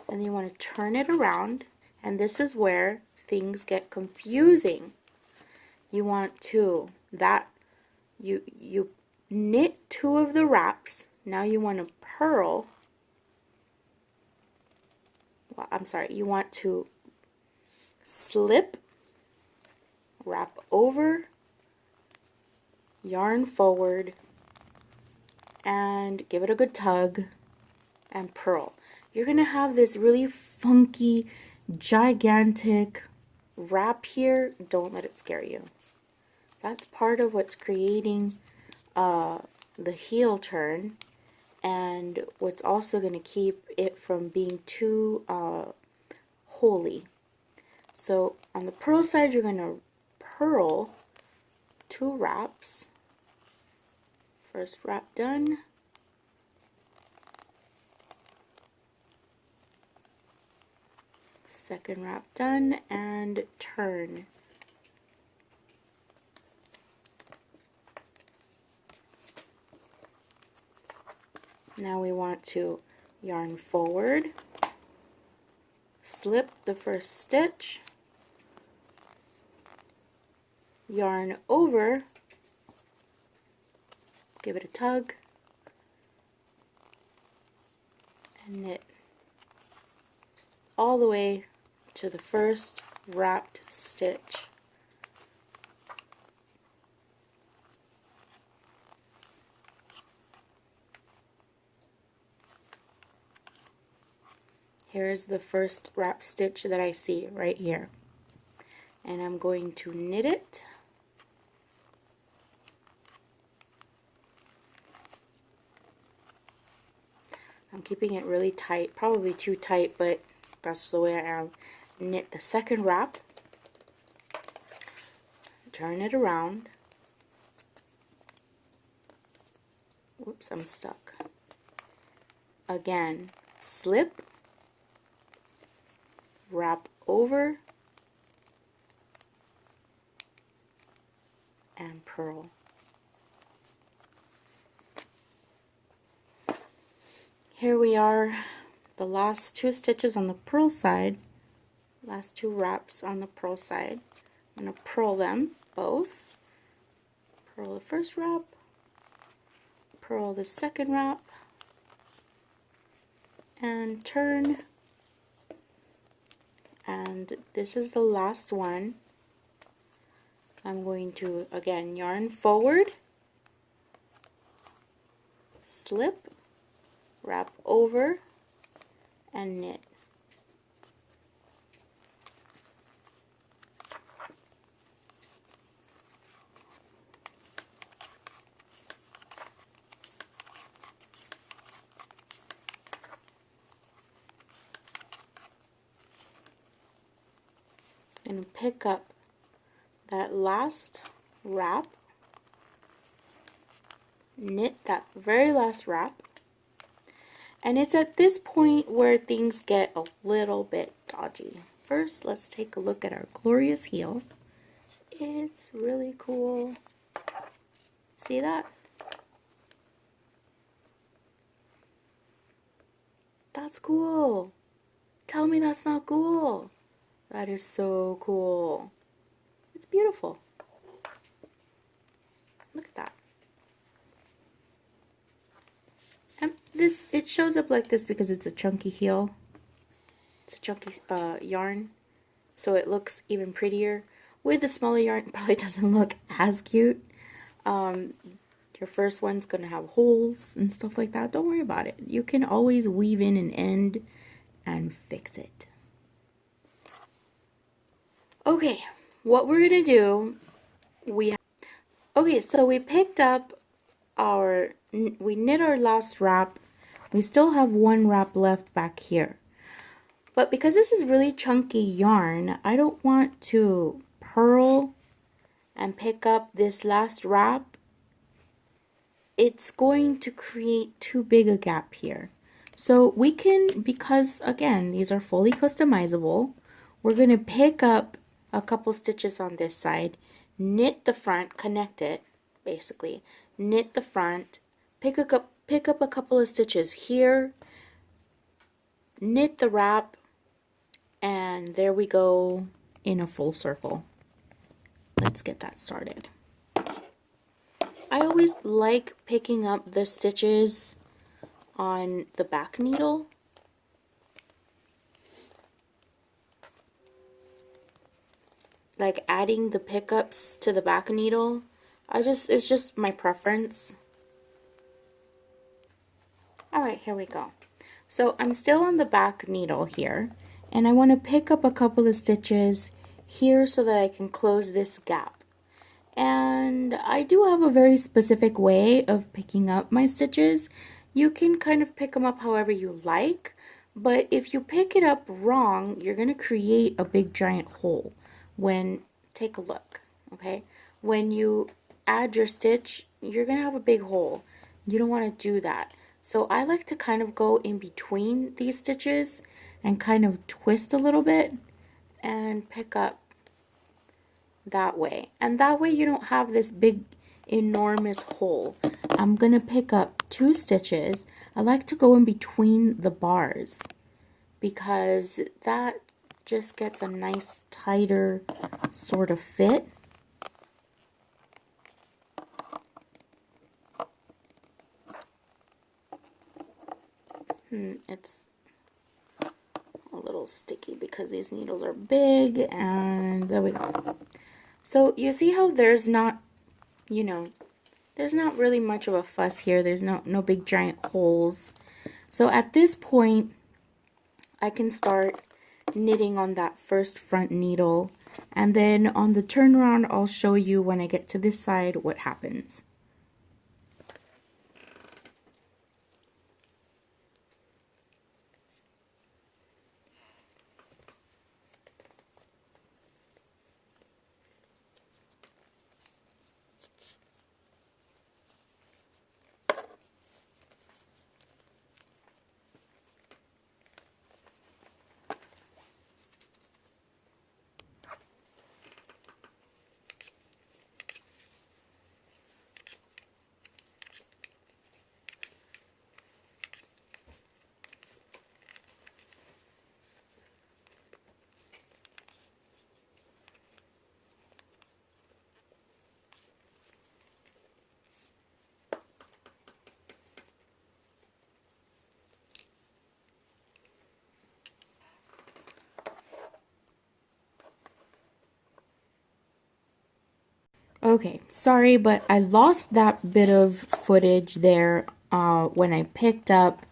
And then you want to turn it around, and this is where things get confusing. You want to you knit 2 of the wraps. Now you want to purl. Well, I'm sorry, you want to slip, wrap over, yarn forward, and give it a good tug and purl. You're going to have this really funky, gigantic wrap here. Don't let it scare you. That's part of what's creating the heel turn, and what's also going to keep it from being too holy. So on the purl side, you're going to purl 2 wraps. First wrap done. Second wrap done, and turn. Now we want to yarn forward, slip the first stitch, yarn over, give it a tug, and knit all the way to the first wrapped stitch. Here's the first wrap stitch that I see right here, and I'm going to knit it. I'm keeping it really tight, probably too tight, but that's the way I am. Knit the second wrap, turn it around. Whoops, I'm stuck. Again, slip, wrap over, and purl. Here we are, the last 2 stitches on the purl side, last 2 wraps on the purl side. I'm going to purl them both. Purl the first wrap, purl the second wrap, and turn. And this is the last one I'm going to, again, yarn forward, slip, wrap over, and knit. And pick up that last wrap, knit that very last wrap, and it's at this point where things get a little bit dodgy. First, let's take a look at our glorious heel. It's really cool. See that? That's cool. Tell me that's not cool. That is so cool. It's beautiful. Look at that. And this, it shows up like this because it's a chunky heel. It's a chunky yarn, so it looks even prettier. With the smaller yarn, it probably doesn't look as cute. Your first one's gonna have holes and stuff like that. Don't worry about it. You can always weave in an end and fix it. Okay, what we're gonna do, okay, so we picked up we knit our last wrap. We still have one wrap left back here. But because this is really chunky yarn, I don't want to purl and pick up this last wrap. It's going to create too big a gap here. So we can, because again, these are fully customizable, we're going to pick up a couple stitches on this side, knit the front, connect it, basically, knit the front, pick up a couple of stitches here, knit the wrap, and there we go in a full circle. Let's get that started. I always like picking up the stitches on the back needle. Like adding the pickups to the back needle. It's just my preference. Alright, here we go. So I'm still on the back needle here, and I want to pick up a couple of stitches here so that I can close this gap. And I do have a very specific way of picking up my stitches. You can kind of pick them up however you like, but if you pick it up wrong, you're going to create a big giant hole. Take a look, okay? When you add your stitch, you're going to have a big hole. You don't want to do that. So I like to kind of go in between these stitches and kind of twist a little bit and pick up that way. And that way you don't have this big enormous hole. I'm going to pick up 2 stitches. I like to go in between the bars because that just gets a nice tighter sort of fit. It's a little sticky because these needles are big, and there we go. So you see how there's not, there's not really much of a fuss here. There's no big giant holes. So at this point, I can start knitting on that first front needle, and then on the turnaround I'll show you when I get to this side what happens. Okay, sorry, but I lost that bit of footage there when I picked up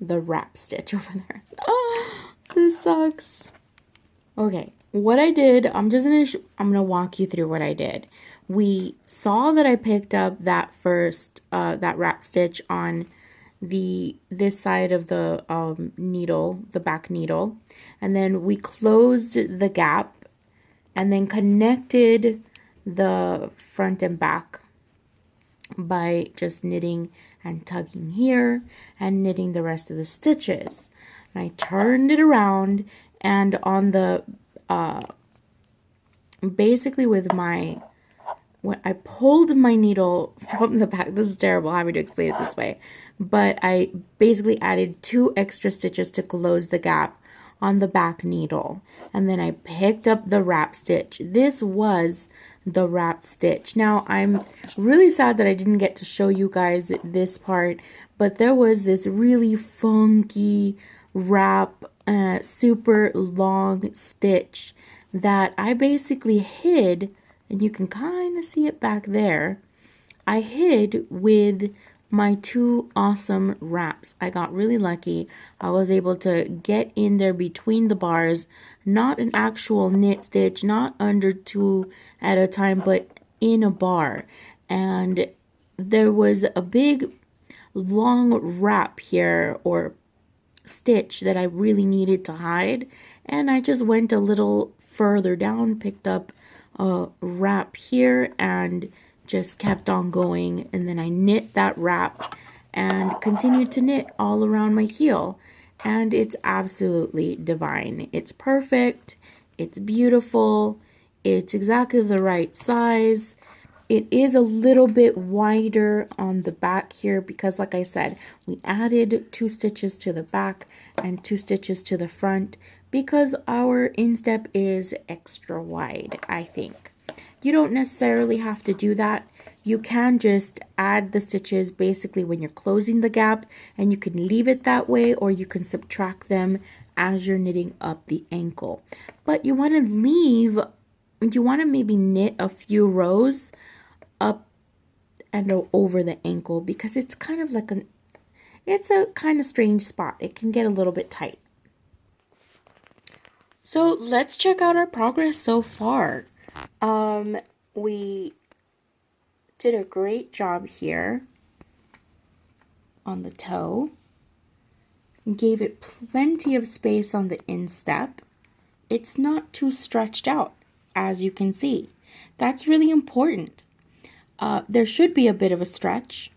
the wrap stitch over there. Oh, this sucks. Okay, what I did, I'm gonna walk you through what I did. We saw that I picked up that first that wrap stitch on this side of the needle, the back needle, and then we closed the gap and then connected the front and back by just knitting and tugging here and knitting the rest of the stitches. And I turned it around, and on the basically with my, when I pulled my needle from the back, this is terrible having to explain it this way, but I basically added 2 extra stitches to close the gap on the back needle, and then I picked up the wrap stitch. This was the wrap stitch. Now I'm really sad that I didn't get to show you guys this part, but there was this really funky wrap super long stitch that I basically hid, and you can kind of see it back there. I hid with my 2 awesome wraps. I got really lucky. I was able to get in there between the bars, not an actual knit stitch, not under 2 at a time, but in a bar. And there was a big long wrap here, or stitch, that I really needed to hide, and I just went a little further down, picked up a wrap here, and just kept on going, and then I knit that wrap and continued to knit all around my heel, and it's absolutely divine. It's perfect, it's beautiful, it's exactly the right size. It is a little bit wider on the back here because, like I said, we added 2 stitches to the back and 2 stitches to the front because our instep is extra wide, I think. You don't necessarily have to do that. You can just add the stitches basically when you're closing the gap, and you can leave it that way, or you can subtract them as you're knitting up the ankle. But you want to maybe knit a few rows up and over the ankle, because it's kind of like it's a kind of strange spot. It can get a little bit tight. So let's check out our progress so far. We did a great job here on the toe. Gave it plenty of space on the instep. It's not too stretched out, as you can see. That's really important. There should be a bit of a stretch.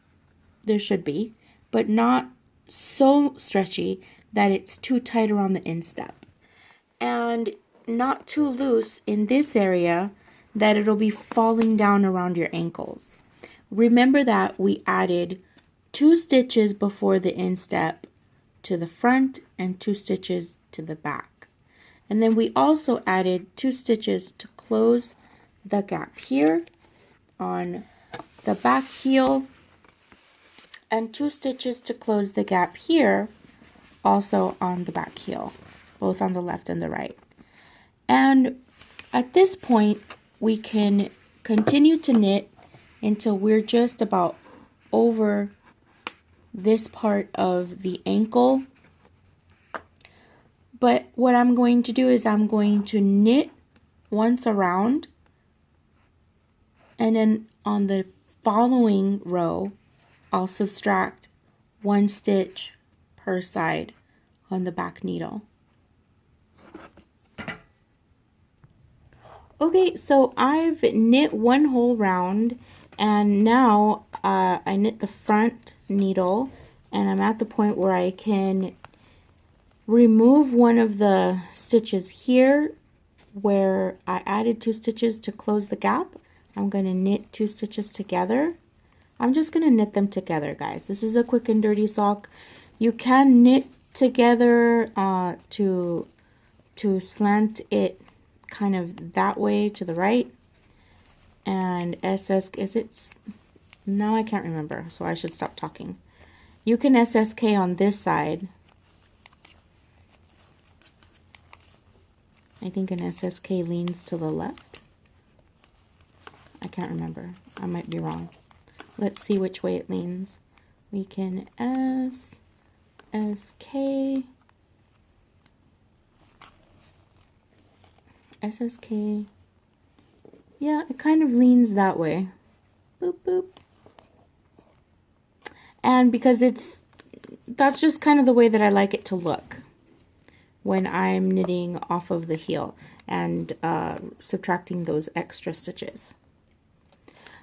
There should be, but not so stretchy that it's too tight around the instep. And not too loose in this area that it'll be falling down around your ankles. Remember that we added 2 stitches before the instep to the front and 2 stitches to the back. And then we also added 2 stitches to close the gap here on the back heel, and 2 stitches to close the gap here also on the back heel, both on the left and the right. And at this point, we can continue to knit until we're just about over this part of the ankle. But what I'm going to do is I'm going to knit once around, and then on the following row, I'll subtract 1 stitch per side on the back needle. Okay, so I've knit 1 whole round, and now I knit the front needle, and I'm at the point where I can remove one of the stitches here where I added 2 stitches to close the gap. I'm going to knit 2 stitches together. I'm just going to knit them together, guys. This is a quick and dirty sock. You can knit together to slant it kind of that way to the right, and now I can't remember, so I should stop talking. You can SSK on this side. I think an SSK leans to the left. I can't remember. I might be wrong. Let's see which way it leans. We can S, SK, SSK. Yeah, it kind of leans that way. Boop, boop. And because that's just kind of the way that I like it to look when I'm knitting off of the heel and subtracting those extra stitches.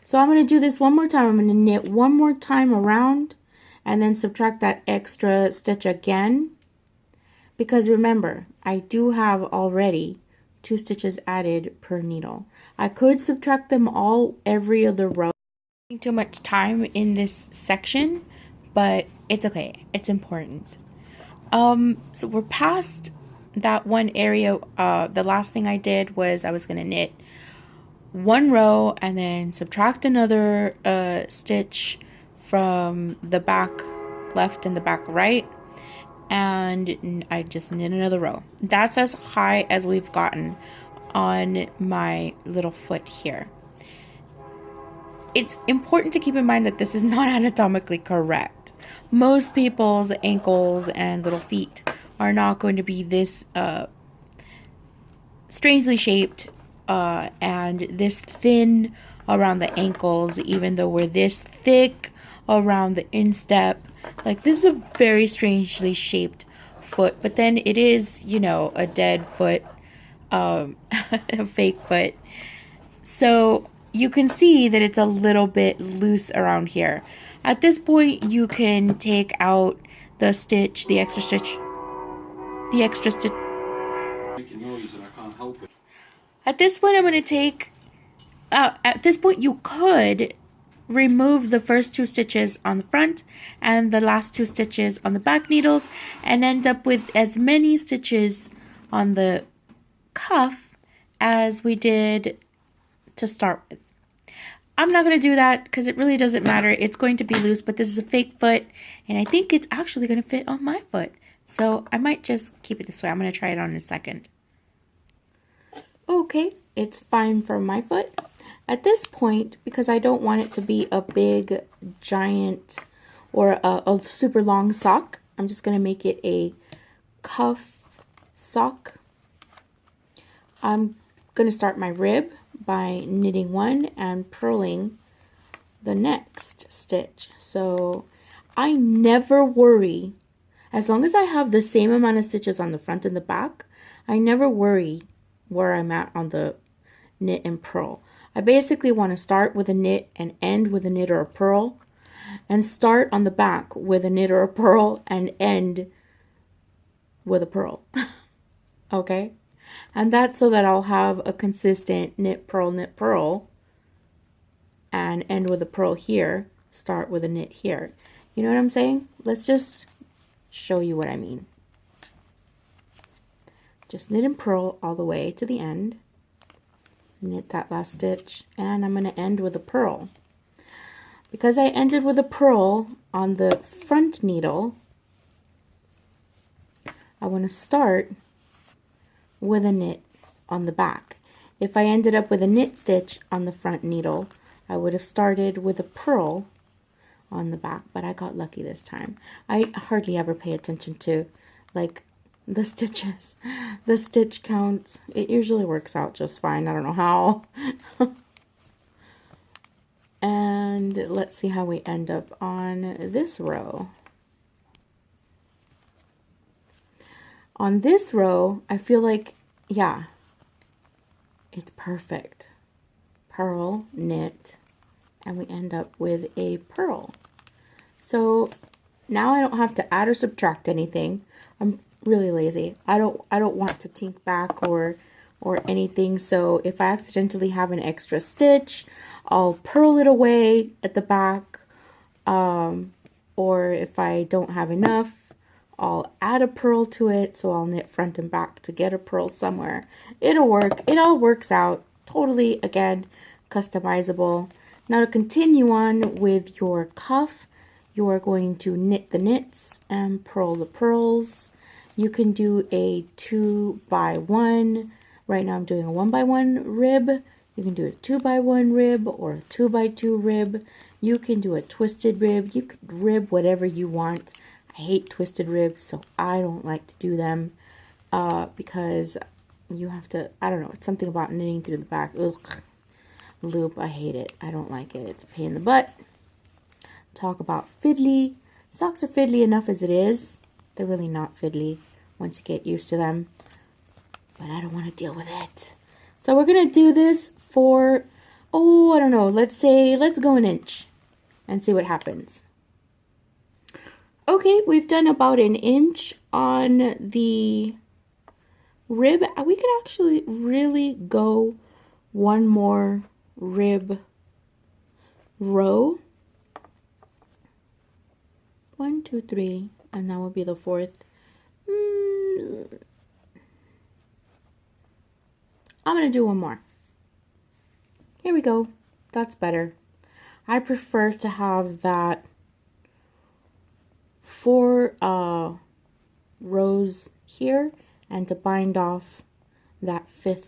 So I'm going to do this one more time. I'm going to knit one more time around and then subtract that extra stitch again. Because remember, I do have already 2 stitches added per needle. I could subtract them all every other row. Too much time in this section, but it's okay. It's important. So we're past that one area. The last thing I did was I was going to knit 1 row and then subtract another stitch from the back left and the back right, and I just knit another row. That's as high as we've gotten on my little foot here. It's important to keep in mind that this is not anatomically correct. Most people's ankles and little feet are not going to be this strangely shaped and this thin around the ankles, even though we're this thick around the instep. Like, this is a very strangely shaped foot, but then it is, you know, a dead foot, a fake foot. So you can see that it's a little bit loose around here. At this point, you can take out the stitch, the extra stitch.
Making noise and I can't help it.
At this point, I'm going to take, at this point, you could remove the first 2 stitches on the front and the last 2 stitches on the back needles and end up with as many stitches on the cuff as we did to start with. I'm not going to do that because it really doesn't matter. It's going to be loose, but this is a fake foot and I think it's actually going to fit on my foot. So I might just keep it this way. I'm going to try it on in a second. Okay, it's fine for my foot. At this point, because I don't want it to be a big, giant, or a super long sock, I'm just going to make it a cuff sock. I'm going to start my rib by knitting 1 and purling the next stitch. So I never worry, as long as I have the same amount of stitches on the front and the back, I never worry where I'm at on the knit and purl. I basically want to start with a knit and end with a knit or a purl, and start on the back with a knit or a purl and end with a purl. Okay? And that's so that I'll have a consistent knit, purl, and end with a purl here, start with a knit here. You know what I'm saying? Let's just show you what I mean. Just knit and purl all the way to the end. Knit that last stitch, and I'm going to end with a purl. Because I ended with a purl on the front needle, I want to start with a knit on the back. If I ended up with a knit stitch on the front needle, I would have started with a purl on the back, but I got lucky this time. I hardly ever pay attention to, like, the stitches, the stitch counts. It usually works out just fine. I don't know how. And let's see how we end up on this row. On this row, I feel like, yeah, it's perfect. Purl, knit, and we end up with a purl. So now I don't have to add or subtract anything. I'm really lazy. I don't want to tink back or anything. So if I accidentally have an extra stitch, I'll purl it away at the back. Or if I don't have enough, I'll add a purl to it. So I'll knit front and back to get a purl somewhere. It'll work. It all works out. Totally, again, customizable. Now to continue on with your cuff, you are going to knit the knits and purl the purls. You can do a 2 by 1. Right now I'm doing a 1 by 1 rib. You can do a 2x1 rib or a 2x2 rib. You can do a twisted rib. You could rib whatever you want. I hate twisted ribs, so I don't like to do them because you have to, I don't know, it's something about knitting through the back. Ugh. Loop, I hate it. I don't like it. It's a pain in the butt. Talk about fiddly. Socks are fiddly enough as it is. They're really not fiddly once you get used to them. But I don't want to deal with it. So we're going to do this for, oh, I don't know. Let's go an inch and see what happens. Okay, we've done about an inch on the rib. We could actually really go one more rib row. 1, 2, 3, and that will be the fourth. I'm going to do one more. Here we go. That's better. I prefer to have that 4 rows here and to bind off that 5th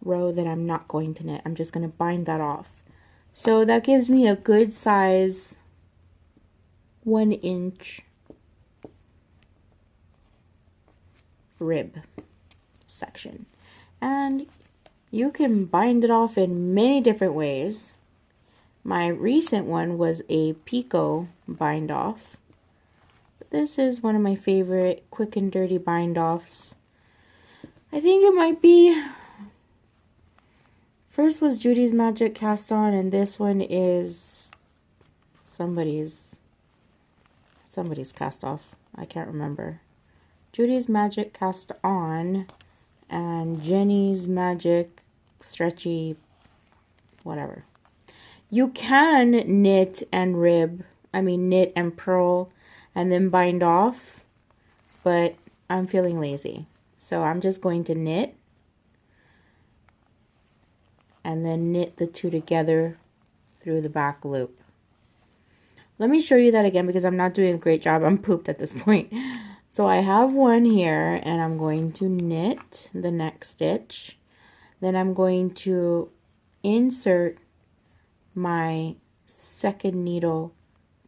row that I'm not going to knit. I'm just going to bind that off. So that gives me a good size 1 inch rib section. And you can bind it off in many different ways. My recent one was a picot bind off. This is one of my favorite quick and dirty bind offs. I think it might be, first was Judy's Magic Cast On, and this one is somebody's cast off. I can't remember. Judy's Magic Cast On and Jenny's Magic Stretchy whatever. You can knit and knit and purl and then bind off, but I'm feeling lazy. So I'm just going to knit and then knit the two together through the back loop. Let me show you that again because I'm not doing a great job. I'm pooped at this point. So I have one here and I'm going to knit the next stitch. Then I'm going to insert my second needle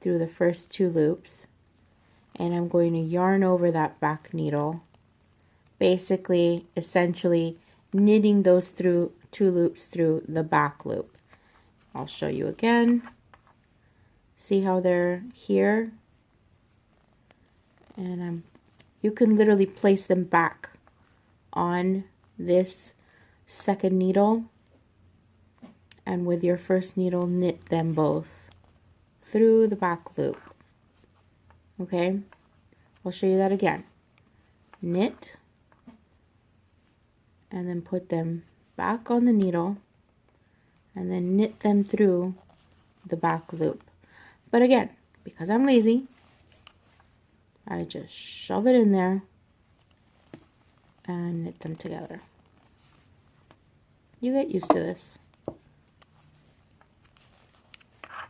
through the first 2 loops. And I'm going to yarn over that back needle. Basically, essentially knitting those through 2 loops through the back loop. I'll show you again. See how they're here? And you can literally place them back on this second needle, and with your first needle knit them both through the back loop. Okay, I'll show you that again. Knit and then put them back on the needle and then knit them through the back loop. But again, because I'm lazy, I just shove it in there and knit them together. You get used to this.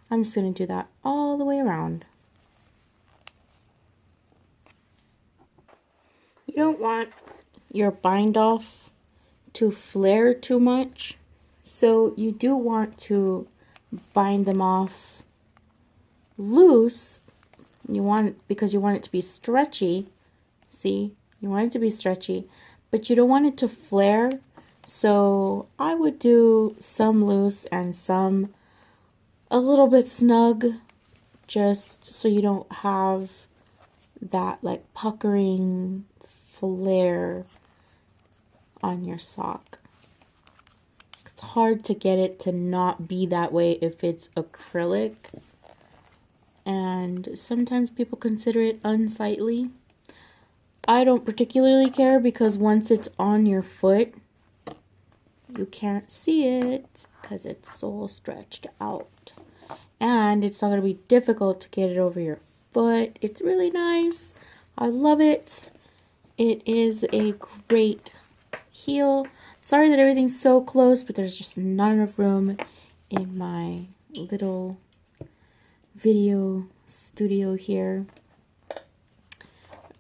I'm just going to do that all the way around. You don't want your bind off to flare too much, so you do want to bind them off loose. Because you want it to be stretchy. See, you want it to be stretchy, but you don't want it to flare. So I would do some loose and some a little bit snug, just so you don't have that like puckering flare on your sock. It's hard to get it to not be that way if it's acrylic. And sometimes people consider it unsightly. I don't particularly care because once it's on your foot, you can't see it because it's so stretched out. And it's not going to be difficult to get it over your foot. It's really nice. I love it. It is a great heel. Sorry that everything's so close, but there's just not enough room in my little video studio here.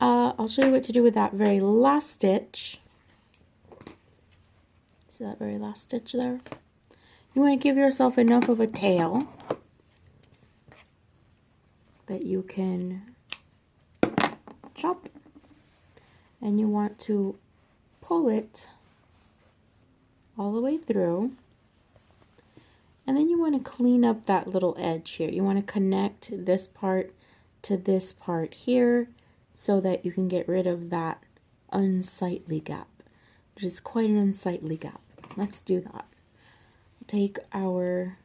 I'll show you what to do with that very last stitch. See that very last stitch there? You want to give yourself enough of a tail that you can chop, and you want to pull it all the way through, and then you want to clean up that little edge here. You want to connect this part to this part here so that you can get rid of that unsightly gap. It is quite an unsightly gap. Let's do that. Take our,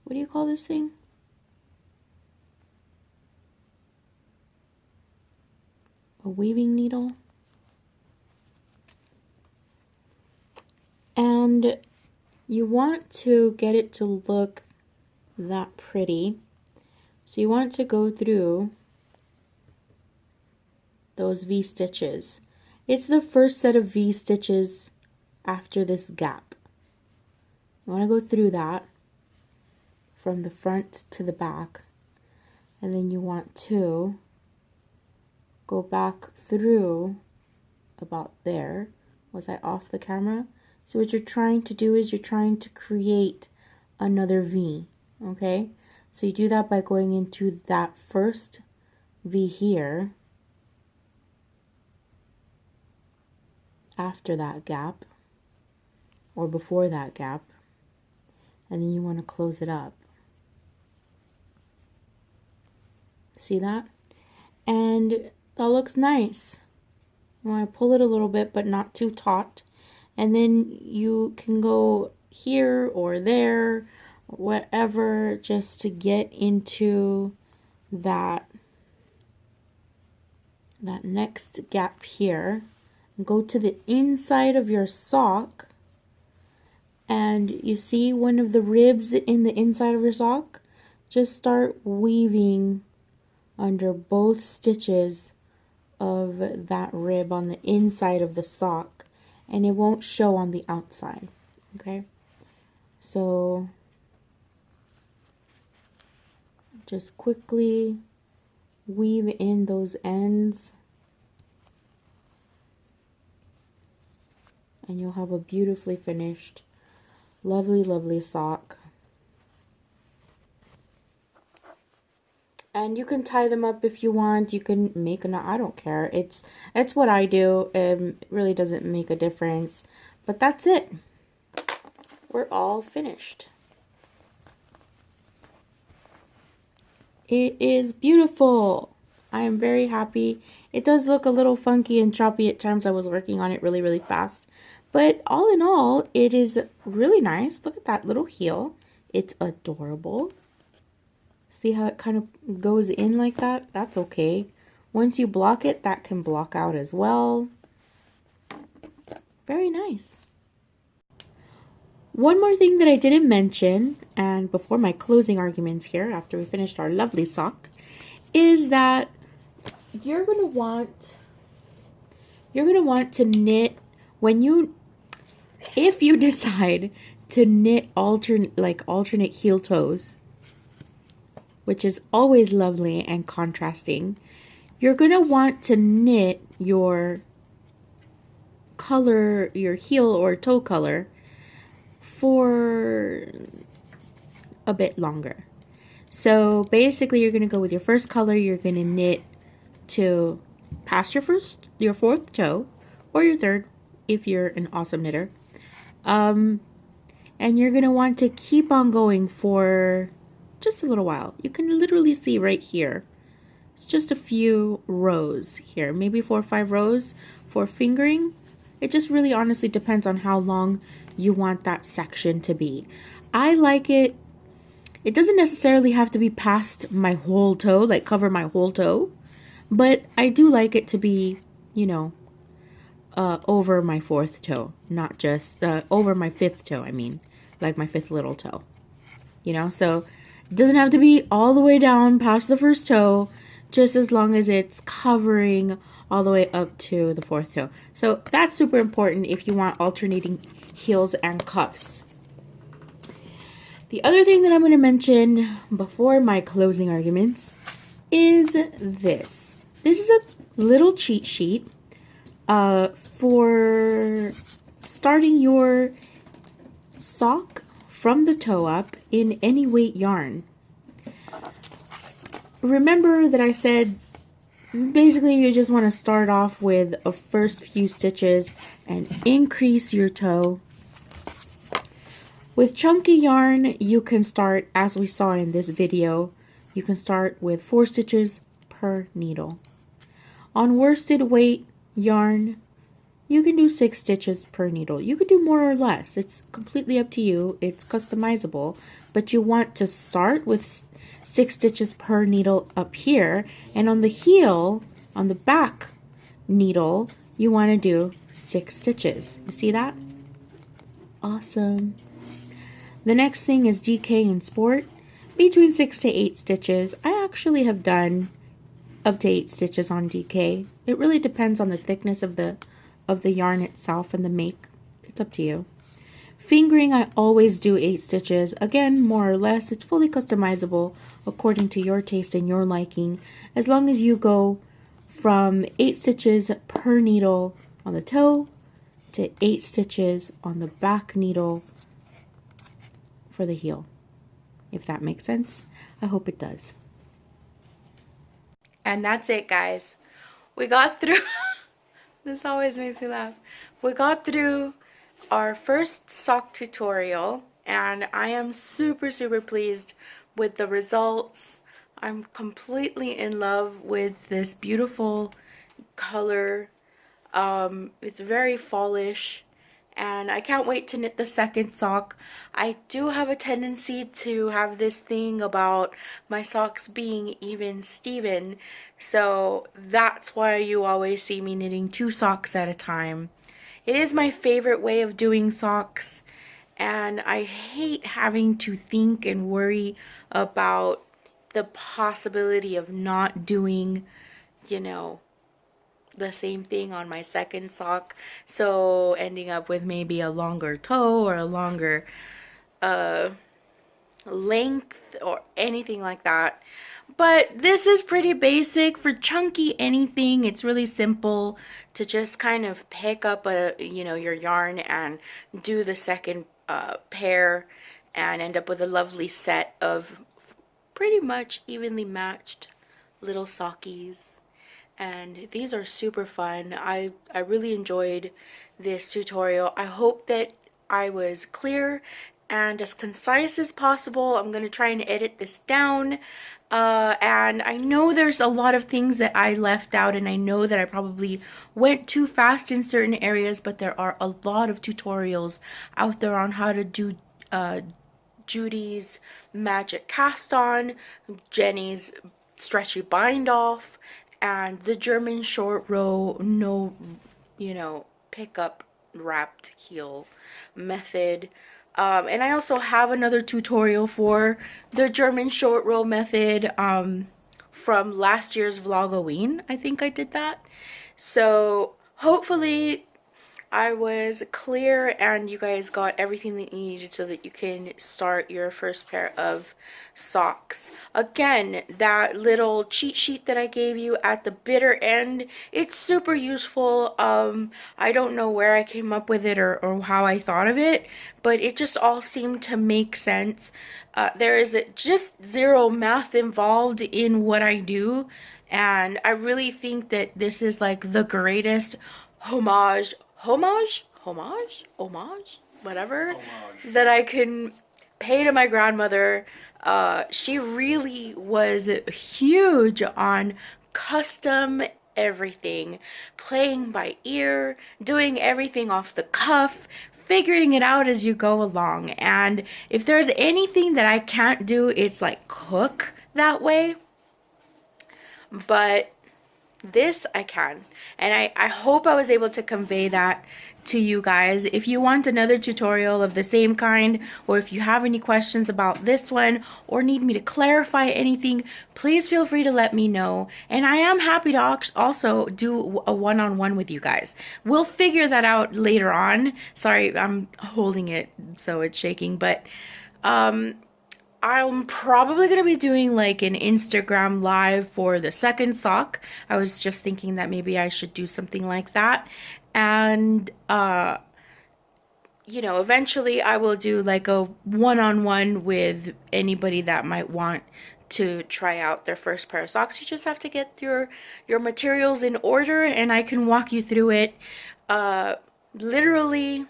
what do you call this thing? A weaving needle. And you want to get it to look that pretty. So you want to go through those V stitches. It's the first set of V stitches after this gap. You want to go through that from the front to the back, and then you want to go back through about there. Was I off the camera? So what you're trying to do is you're trying to create another V, okay? So you do that by going into that first V here, after that gap, or before that gap, and then you want to close it up. See that? And that looks nice. You want to pull it a little bit, but not too taut. And then you can go here or there, or whatever, just to get into that next gap here. Go to the inside of your sock, and you see one of the ribs in the inside of your sock? Just start weaving under both stitches of that rib on the inside of the sock, and it won't show on the outside, okay? So just quickly weave in those ends, and you'll have a beautifully finished, lovely, lovely sock. And you can tie them up if you want. You can make a knot. I don't care. It's what I do. It really doesn't make a difference. But that's it. We're all finished. It is beautiful. I am very happy. It does look a little funky and choppy at times. I was working on it really, really fast. But all in all, it is really nice. Look at that little heel. It's adorable. See how it kind of goes in like that? That's okay. Once you block it, that can block out as well. Very nice. One more thing that I didn't mention, and before my closing arguments here, after we finished our lovely sock, is that you're gonna want to knit if you decide to knit alternate heel toes, which is always lovely and contrasting. You're gonna want to knit your color, your heel or toe color, for a bit longer. So basically you're gonna go with your first color, you're gonna knit to past your fourth toe, or your third if you're an awesome knitter. And you're gonna want to keep on going for just a little while. You can literally see right here. It's just a few rows here, maybe 4 or 5 rows for fingering. It just really honestly depends on how long you want that section to be. I like it. It doesn't necessarily have to be past my whole toe, like cover my whole toe, but I do like it to be, you know, over my 4th toe, not just over my 5th toe. I mean, like my 5th little toe, you know, so it doesn't have to be all the way down past the 1st toe, just as long as it's covering all the way up to the 4th toe. So that's super important if you want alternating heels and cuffs. The other thing that I'm going to mention before my closing arguments is this. This is a little cheat sheet for starting your sock from the toe up in any weight yarn. Remember that I said basically you just want to start off with a first few stitches and increase your toe. With chunky yarn, you can start, as we saw in this video, you can start with 4 stitches per needle. On worsted weight yarn, you can do 6 stitches per needle. You could do more or less. It's completely up to you. It's customizable, but you want to start with 6 stitches per needle up here, and on the heel, on the back needle, you want to do 6 stitches. You see that? Awesome. The next thing is DK and Sport, between 6 to 8 stitches. I actually have done up to 8 stitches on DK. It really depends on the thickness of the yarn itself and the make. It's up to you. Fingering, I always do 8 stitches. Again, more or less, it's fully customizable according to your taste and your liking, as long as you go from 8 stitches per needle on the toe to 8 stitches on the back needle for the heel. If that makes sense. I hope it does. And that's it, guys. We got through this always makes me laugh. We got through our first sock tutorial, and I am super pleased with the results. I'm completely in love with this beautiful color. It's very fallish, and I can't wait to knit the second sock. I do have a tendency to have this thing about my socks being even Steven, so that's why you always see me knitting 2 socks at a time. It is my favorite way of doing socks, and I hate having to think and worry about the possibility of not doing, you know, the same thing on my second sock, so ending up with maybe a longer toe or a longer length or anything like that. But this is pretty basic for chunky anything. It's really simple to just kind of pick up your yarn and do the second pair and end up with a lovely set of pretty much evenly matched little sockies. And these are super fun. I really enjoyed this tutorial. I hope that I was clear and as concise as possible. I'm going to try and edit this down. And I know there's a lot of things that I left out, and I know that I probably went too fast in certain areas, but there are a lot of tutorials out there on how to do Judy's magic cast on, Jenny's stretchy bind off, and the German short row pickup wrapped heel method. And I also have another tutorial for the German short row method from last year's Vlogoween. I think I did that. So hopefully I was clear and you guys got everything that you needed so that you can start your first pair of socks. Again, that little cheat sheet that I gave you at the bitter end, it's super useful. I don't know where I came up with it or how I thought of it, but it just all seemed to make sense. There is just zero math involved in what I do, and I really think that this is like the greatest homage, whatever, that I can pay to my grandmother. She really was huge on custom everything, playing by ear, doing everything off the cuff, figuring it out as you go along. And if there's anything that I can't do, it's like cook that way. But this I can, and I hope I was able to convey that to you guys. If you want another tutorial of the same kind, or if you have any questions about this one or need me to clarify anything, please feel free to let me know, and I am happy to also do a one-on-one with you guys. We'll figure that out later on. Sorry, I'm holding it so it's shaking, but I'm probably going to be doing like an Instagram live for the second sock. I was just thinking that maybe I should do something like that. And you know, eventually I will do like a one-on-one with anybody that might want to try out their first pair of socks. You just have to get your materials in order and I can walk you through it. Literally,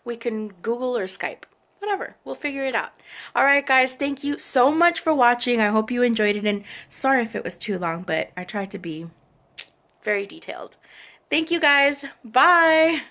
we can Google or Skype. Whatever, we'll figure it out. All right, guys, thank you so much for watching. I hope you enjoyed it, and sorry if it was too long, but I tried to be very detailed. Thank you, guys. Bye.